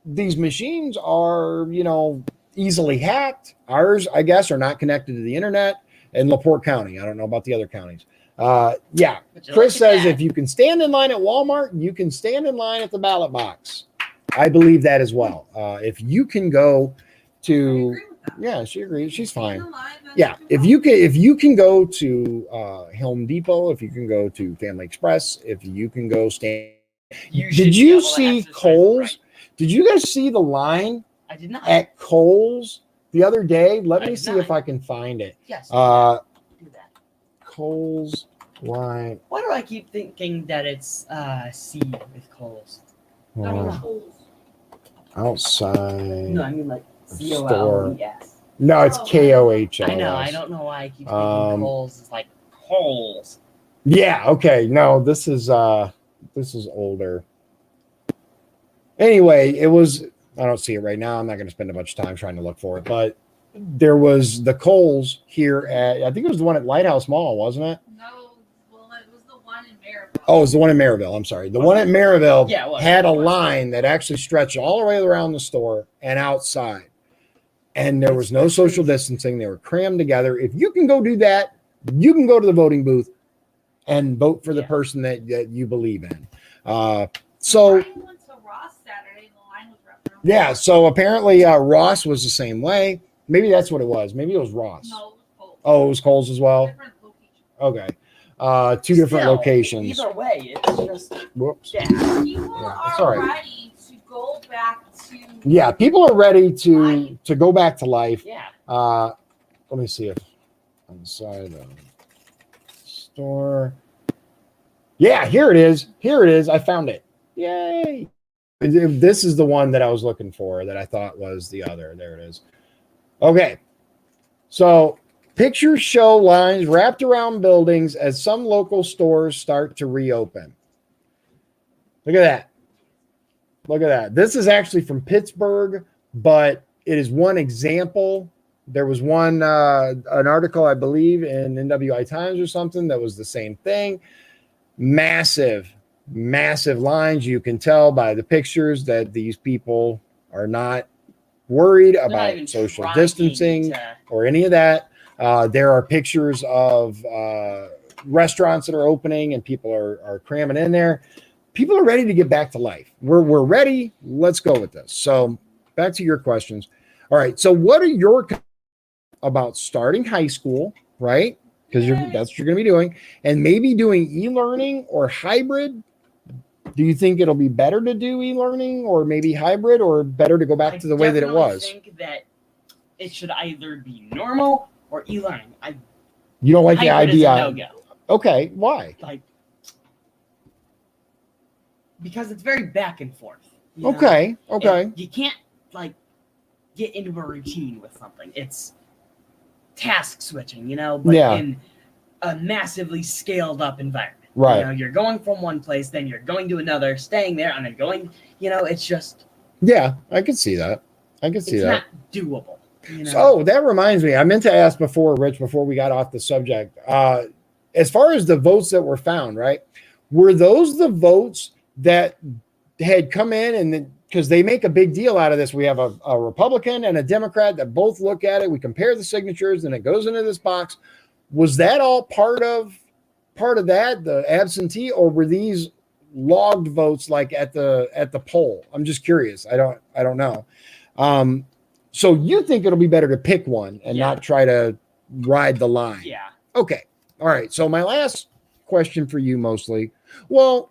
these machines are, easily hacked. Ours, I guess, are not connected to the internet in LaPorte County. I don't know about the other counties. Yeah. Chris says if you can stand in line at Walmart, you can stand in line at the ballot box. I believe that as well. If you can go to, yeah, she agrees. She's fine. Yeah. If you can go to Home Depot, if you can go to Family Express, if you can go stand. Did you see Kohl's? Right. Did you guys see the line? I did not. At Kohl's the other day. Let me see if I can find it. Yes. Do that. Kohl's line. Why do I keep thinking that it's C with Kohl's? Outside. No, I mean like COLES. No, it's KOHLS. I know. I don't know why I keep thinking Kohl's is like Kohl's. Yeah. Okay. No, this is older. Anyway, it was. I don't see it right now. I'm not going to spend a bunch of time trying to look for it, but there was the Kohl's here at, I think it was the one at Lighthouse Mall, wasn't it? No, well, it was the one in Maryville. Oh, it was the one in Maryville. I'm sorry. The one at Maryville had a line that actually stretched all the way around the store and outside. And there was no social distancing. They were crammed together. If you can go do that, you can go to the voting booth and vote for the person that you believe in. So yeah, so apparently Ross was the same way. Maybe that's what it was. Maybe it was Ross. No, it was Kohl's. Oh, it was Kohl's as well? Different location. Okay. Two different locations. Either way, it's just... Whoops. Yeah. People are ready to go back to... Yeah, people are ready to go back to life. Yeah. Let me see if inside the store. Yeah, here it is. Here it is. I found it. Yay. This is the one that I was looking for that I thought was the other. There it is. Okay. So pictures show lines wrapped around buildings as some local stores start to reopen. Look at that. Look at that. This is actually from Pittsburgh, but it is one example. There was one, an article, I believe, in NWI Times or something that was the same thing. Massive lines. You can tell by the pictures that these people are not worried about social distancing or any of that. There are pictures of restaurants that are opening and people are cramming in there. People are ready to get back to life. We're ready. Let's go with this. So back to your questions. All right. So what are your about starting high school, right? Because that's what you're going to be doing, and maybe doing e-learning or hybrid. Do you think it'll be better to do e-learning or maybe hybrid, or better to go back to the way that it was? I think that it should either be normal or e-learning. You don't like the idea? No-go. Okay, why? Because it's very back and forth. Okay. You can't like get into a routine with something. It's task switching, but in a massively scaled up environment. Right. You're going from one place, then you're going to another, staying there, and then going, it's just... Yeah, I can see that. It's not doable. So that reminds me, I meant to ask before, Rich, before we got off the subject. As far as the votes that were found, right? Were those the votes that had come in and because they make a big deal out of this? We have a Republican and a Democrat that both look at it. We compare the signatures and it goes into this box. Was that all part of that, the absentee, or were these logged votes like at the poll? I'm just curious. I don't know. So you think it'll be better to pick one and not try to ride the line? Yeah. Okay. All right. So my last question for you, mostly. Well,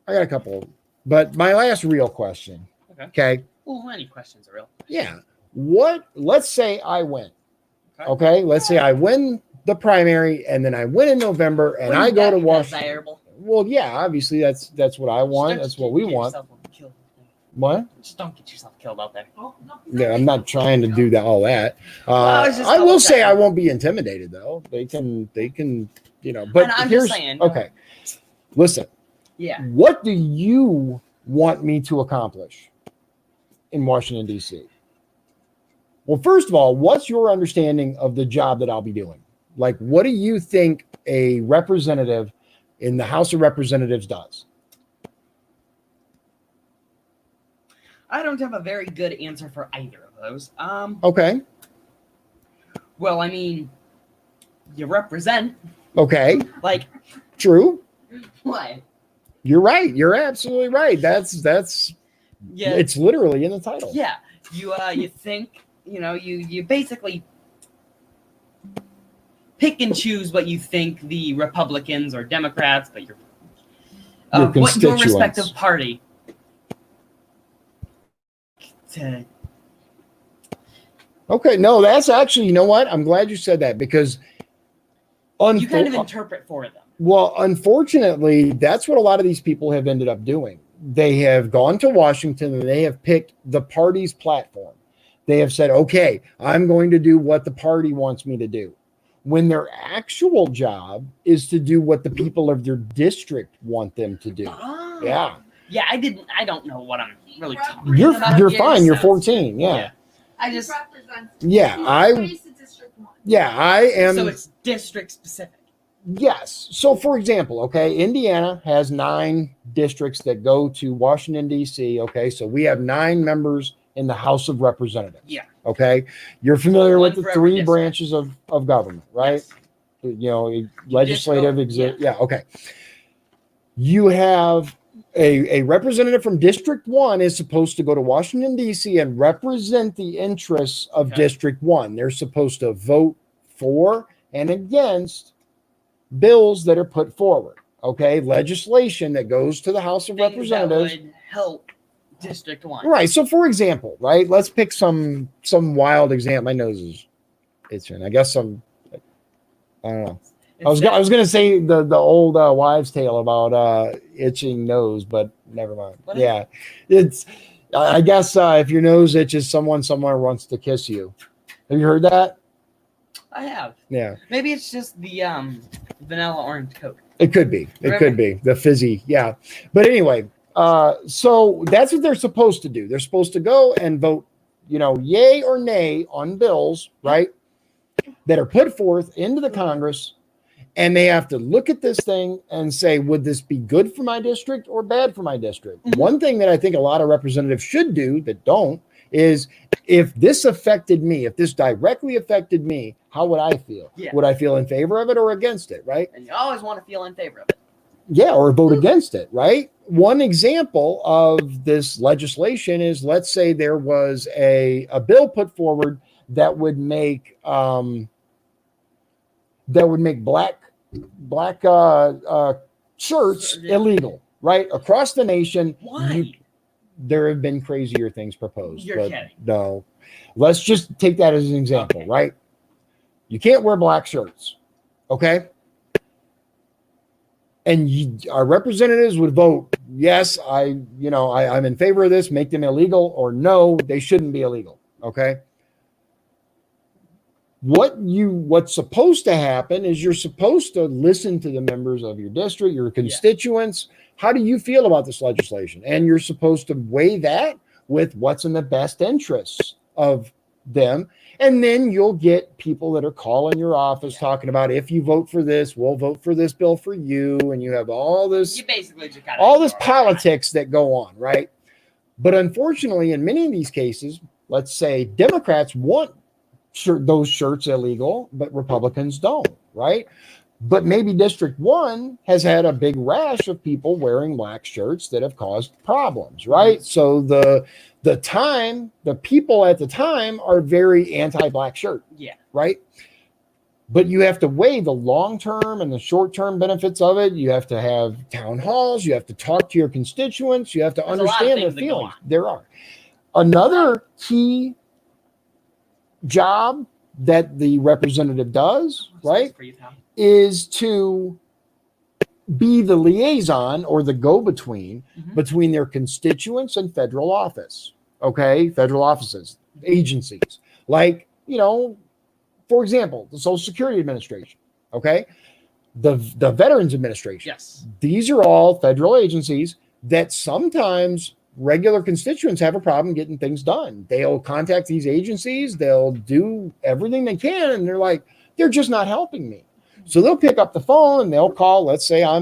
I got a couple, but my last real question. Okay. Well, any questions are real. Yeah. Let's say I win. Okay. Let's say I win the primary and then I win in November and I go to Washington. Well, yeah, obviously that's what I want. That's what we want. What? Just don't get yourself killed out there. Yeah, I'm not trying to do all that. I will say I won't be intimidated though. They can, but I'm here's just saying, okay. Listen. Yeah. What do you want me to accomplish in Washington, D.C.? Well, first of all, what's your understanding of the job that I'll be doing? Like, what do you think a representative in the House of Representatives does? I don't have a very good answer for either of those. Okay. Well, I mean, you represent. Okay. Like. True. What? You're right. You're absolutely right. That's. Yeah. It's literally in the title. Yeah. You think, you basically pick and choose what you think the Republicans or Democrats, but what your respective party to. Okay, no, that's actually, you know what? I'm glad you said that because you kind of interpret for them. Well, unfortunately, that's what a lot of these people have ended up doing. They have gone to Washington and they have picked the party's platform. They have said, okay, I'm going to do what the party wants me to do. When their actual job is to do what the people of their district want them to do. Oh. Yeah. Yeah, I don't know what I'm really talking about. You're fine. You're 14. Yeah. I just. Yeah, I am. So it's district specific. Yes. So, for example, okay, Indiana has 9 districts that go to Washington, D.C. Okay, so we have 9 members in the House of Representatives. Yeah. Okay, you're familiar with the 3 branches of government, right? Yes. Legislative, yeah. Okay. You have a representative from District 1 is supposed to go to Washington, D.C. and represent the interests of District 1. They're supposed to vote for and against bills that are put forward. Okay, legislation that goes to the House of Representatives. That would help District 1. Right. So, for example, right, let's pick some wild example. My nose is itching. I guess I don't know. I was going to say the old wives' tale about itching nose, but never mind. Yeah, it's. I guess if your nose itches, someone somewhere wants to kiss you. Have you heard that? I have. Yeah. Maybe it's just the vanilla orange Coke. It could be. It could be the fizzy. Yeah. But anyway, so that's what they're supposed to do. They're supposed to go and vote, yay or nay on bills, right, that are put forth into the Congress. And they have to look at this thing and say, would this be good for my district or bad for my district? Mm-hmm. One thing that I think a lot of representatives should do that don't is if this affected me, if this directly affected me, how would I feel? Yeah. Would I feel in favor of it or against it, right? And you always want to feel in favor of it. Yeah, or vote against it, right? One example of this legislation is, let's say there was a bill put forward that would make black shirts illegal, right? Across the nation. Why? There have been crazier things proposed. You're kidding. No. Let's just take that as an example, right? You can't wear black shirts, okay? and our representatives would vote, yes, I'm in favor of this, make them illegal, or no, they shouldn't be illegal. Okay. What's supposed to happen is you're supposed to listen to the members of your district, your constituents. Yeah. How do you feel about this legislation? And you're supposed to weigh that with what's in the best interests of them. And then you'll get people that are calling your office talking about, if you vote for this, we'll vote for this bill for you. And you have all this, you basically just all this politics that go on, right? But unfortunately, in many of these cases, let's say Democrats want those shirts illegal, but Republicans don't, right? But maybe District 1 has had a big rash of people wearing black shirts that have caused problems, right? Mm-hmm. So the people at the time are very anti-black shirt, right? But you have to weigh the long-term and the short-term benefits of it. You have to have town halls. You have to talk to your constituents. You have to understand their feelings. There are. Another key job that the representative does, right, is to be the liaison or the go-between between their constituents and federal office. Okay, federal offices, agencies, like, for example, the Social Security Administration. Okay, the Veterans Administration. Yes, these are all federal agencies that sometimes regular constituents have a problem getting things done. They'll contact these agencies, they'll do everything they can, and they're just not helping me. So they'll pick up the phone and they'll call, let's say I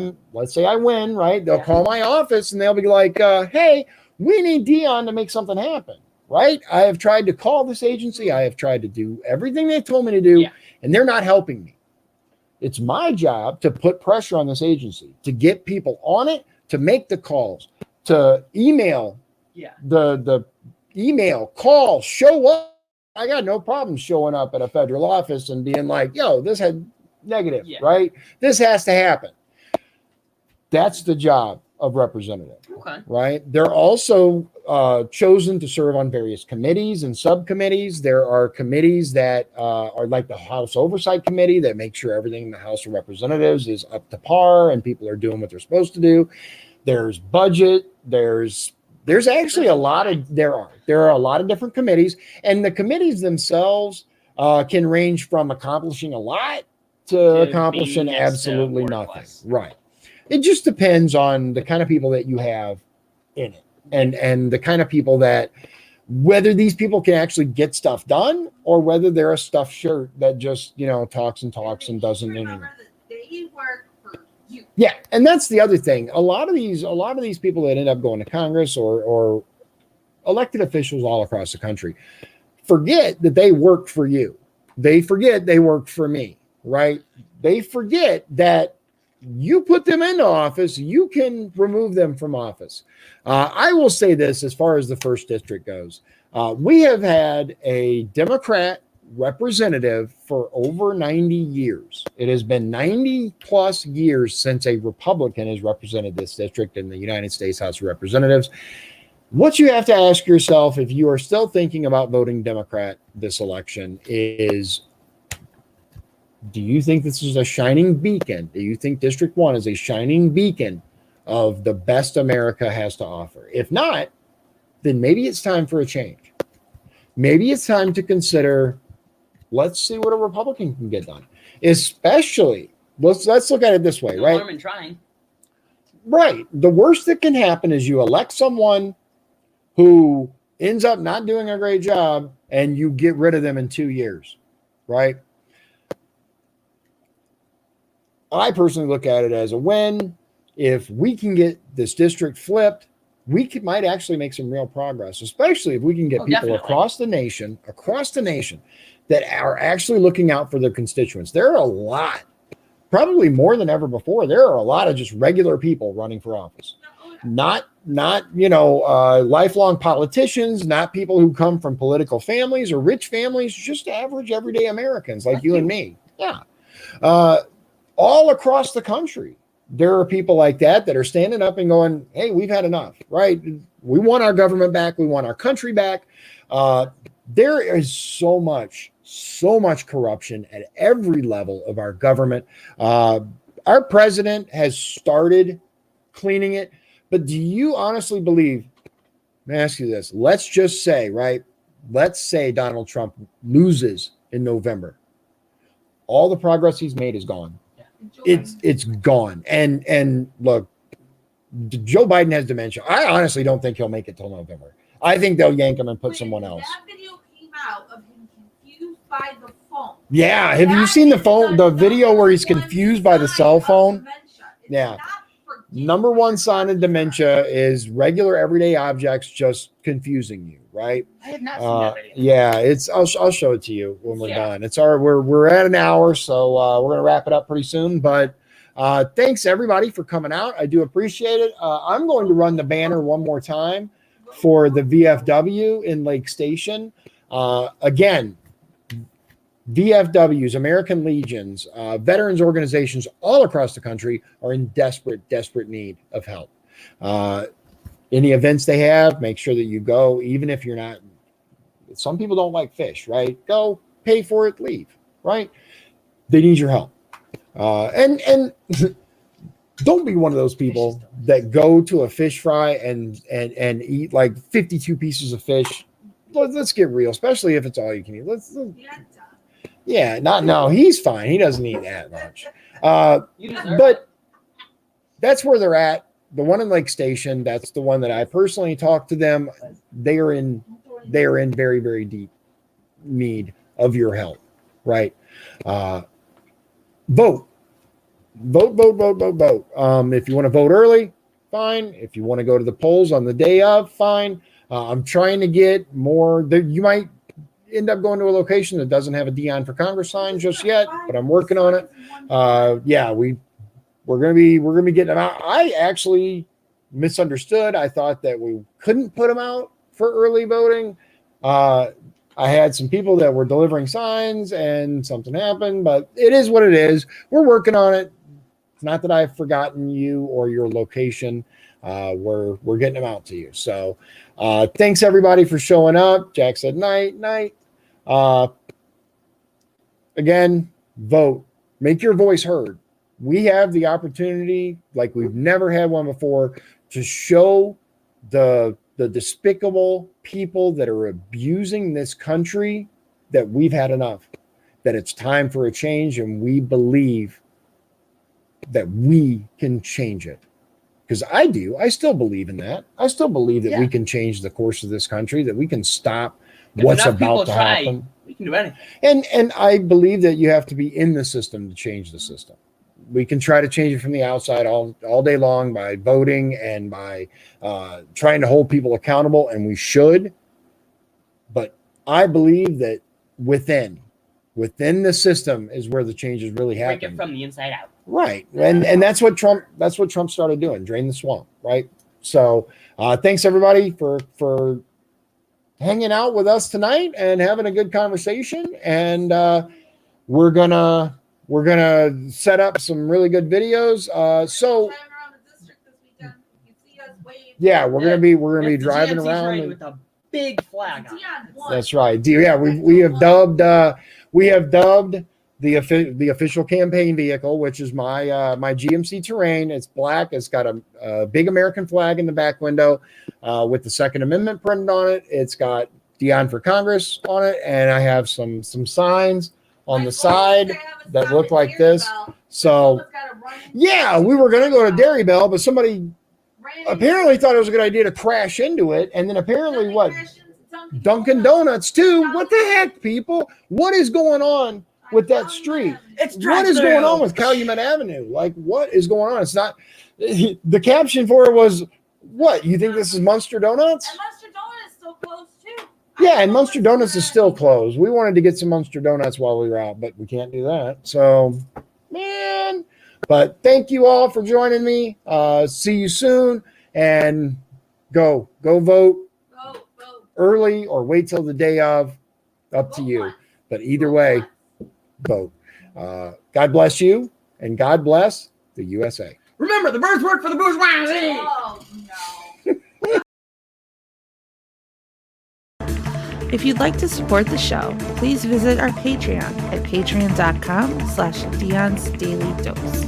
win, right? They'll call my office and they'll be like, hey, we need Dion to make something happen, right? I have tried to call this agency. I have tried to do everything they told me to do, and they're not helping me. It's my job to put pressure on this agency, to get people on it, to make the calls, to email, the email, call, show up. I got no problem showing up at a federal office and being like, yo, this had negative, right? This has to happen. That's the job of representative, right? They're also chosen to serve on various committees and subcommittees. There are committees that are like the House Oversight Committee that make sure everything in the House of Representatives is up to par and people are doing what they're supposed to do. There's budget. There's actually there are a lot of different committees, and the committees themselves can range from accomplishing a lot to accomplishing absolutely nothing. Right. It just depends on the kind of people that you have in it, and the kind of people that, whether these people can actually get stuff done or whether they're a stuffed shirt that just talks and talks and doesn't anything. They work. Yeah, and that's the other thing. A lot of these people that end up going to Congress or elected officials all across the country forget that they work for you. They forget they work for me, right? They forget that you put them into office, you can remove them from office. I will say this as far as the 1st District goes. We have had a Democrat representative for over 90 years. It has been 90 plus years since a Republican has represented this district in the United States House of Representatives. What you have to ask yourself, if you are still thinking about voting Democrat this election, is, do you think this is a shining beacon? Do you think District 1 is a shining beacon of the best America has to offer? If not, then maybe it's time for a change. Maybe it's time to consider, let's see what a Republican can get done. Especially, let's look at it this way, right? Harm in trying. Right. The worst that can happen is you elect someone who ends up not doing a great job and you get rid of them in 2 years, right? I personally look at it as a win. If we can get this district flipped, we might actually make some real progress, especially if we can get people across the nation that are actually looking out for their constituents. There are a lot, probably more than ever before. There are a lot of just regular people running for office, not lifelong politicians, not people who come from political families or rich families, just average everyday Americans like you and me. Yeah. All across the country, there are people like that are standing up and going, hey, we've had enough, right? We want our government back. We want our country back. There is so much corruption at every level of our government. I Our president has started cleaning it. But do you honestly believe, let me ask you this. Let's just say, right? Let's say Donald Trump loses in November. All the progress he's made is gone. Yeah. It's gone. And look, Joe Biden has dementia. I honestly don't think he'll make it till November. I think they'll yank him and put someone else. That video came out of him confused by the phone. Yeah. Have you seen the video where he's confused by the cell phone? Yeah. Number one sign of dementia is regular everyday objects just confusing you, right? I have not seen that video. Yeah, I'll show it to you when we're done. We're at an hour, so we're gonna wrap it up pretty soon. But thanks everybody for coming out. I do appreciate it. I'm going to run the banner one more time for the VFW in Lake Station. Again, VFWs, American Legions, veterans organizations all across the country are in desperate need of help. Any events they have, make sure that you go, even if you're not. Some people don't like fish, right? Go, pay for it, leave, right? They need your help. And don't be one of those people that go to a fish fry and eat like 52 pieces of fish. Let's get real, especially if it's all you can eat. No, he's fine. He doesn't eat that much. But that's where they're at. The one in Lake Station, that's the one that I personally talked to them. They are in very, very deep need of your help, right? Vote. If you want to vote early, fine. If you want to go to the polls on the day of, fine. I'm trying to get more. You might end up going to a location that doesn't have a Dion for Congress sign just yet, but I'm working on it. We're gonna be getting them out. I actually misunderstood. I thought that we couldn't put them out for early voting. I had some people that were delivering signs and something happened, but it is what it is. We're working on it. It's not that I've forgotten you or your location. We're getting them out to you. So thanks everybody for showing up. Jack said night. Again, vote. Make your voice heard. We have the opportunity, like we've never had one before, to show the despicable people that are abusing this country that we've had enough, that it's time for a change, and we believe that we can change it. Because I still believe in that. I still believe that we can change the course of this country, that we can stop what's about to happen. We can do anything. And I believe that you have to be in the system to change the system. We can try to change it from the outside all day long by voting and by trying to hold people accountable, and we should. But I believe that within the system is where the changes really happen. Break it from the inside out. Right. And that's what Trump started doing, drain the swamp, right? So thanks everybody for hanging out with us tonight and having a good conversation. And we're gonna set up some really good videos. We're gonna be driving around with a big flag on it. That's right. Yeah, we have dubbed the official campaign vehicle, which is my GMC Terrain. It's black. It's got a big American flag in the back window with the Second Amendment printed on it. It's got Dion for Congress on it, and I have some signs on the side that look like this. So yeah, we were going to go to Dairy Bell, but somebody apparently thought it was a good idea to crash into it. And then apparently Dunkin' Donuts too. What the heck, people? What is going on with that street? What is going on with Calumet Avenue? Like, what is going on? It's not, the caption for it was, what? You think this is Munster Donuts? And Munster Donuts is still closed too. Yeah, and Munster Donuts is still closed. We wanted to get some Munster Donuts while we were out, but we can't do that. So, man. But thank you all for joining me. See you soon. And go vote. Vote. Early or wait till the day of. Up to you. But either way, vote. God bless you, and God bless the USA. Remember, the birds work for the bourgeoisie. Oh, no. If you'd like to support the show, please visit our Patreon at patreon.com/Dion's Daily Dose.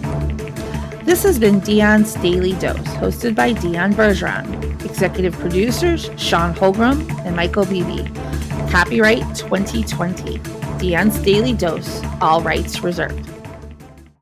This has been Dion's Daily Dose, hosted by Dion Bergeron. Executive producers Sean Holgram and Michael Beebe. Copyright 2020. Dion's Daily Dose, all rights reserved.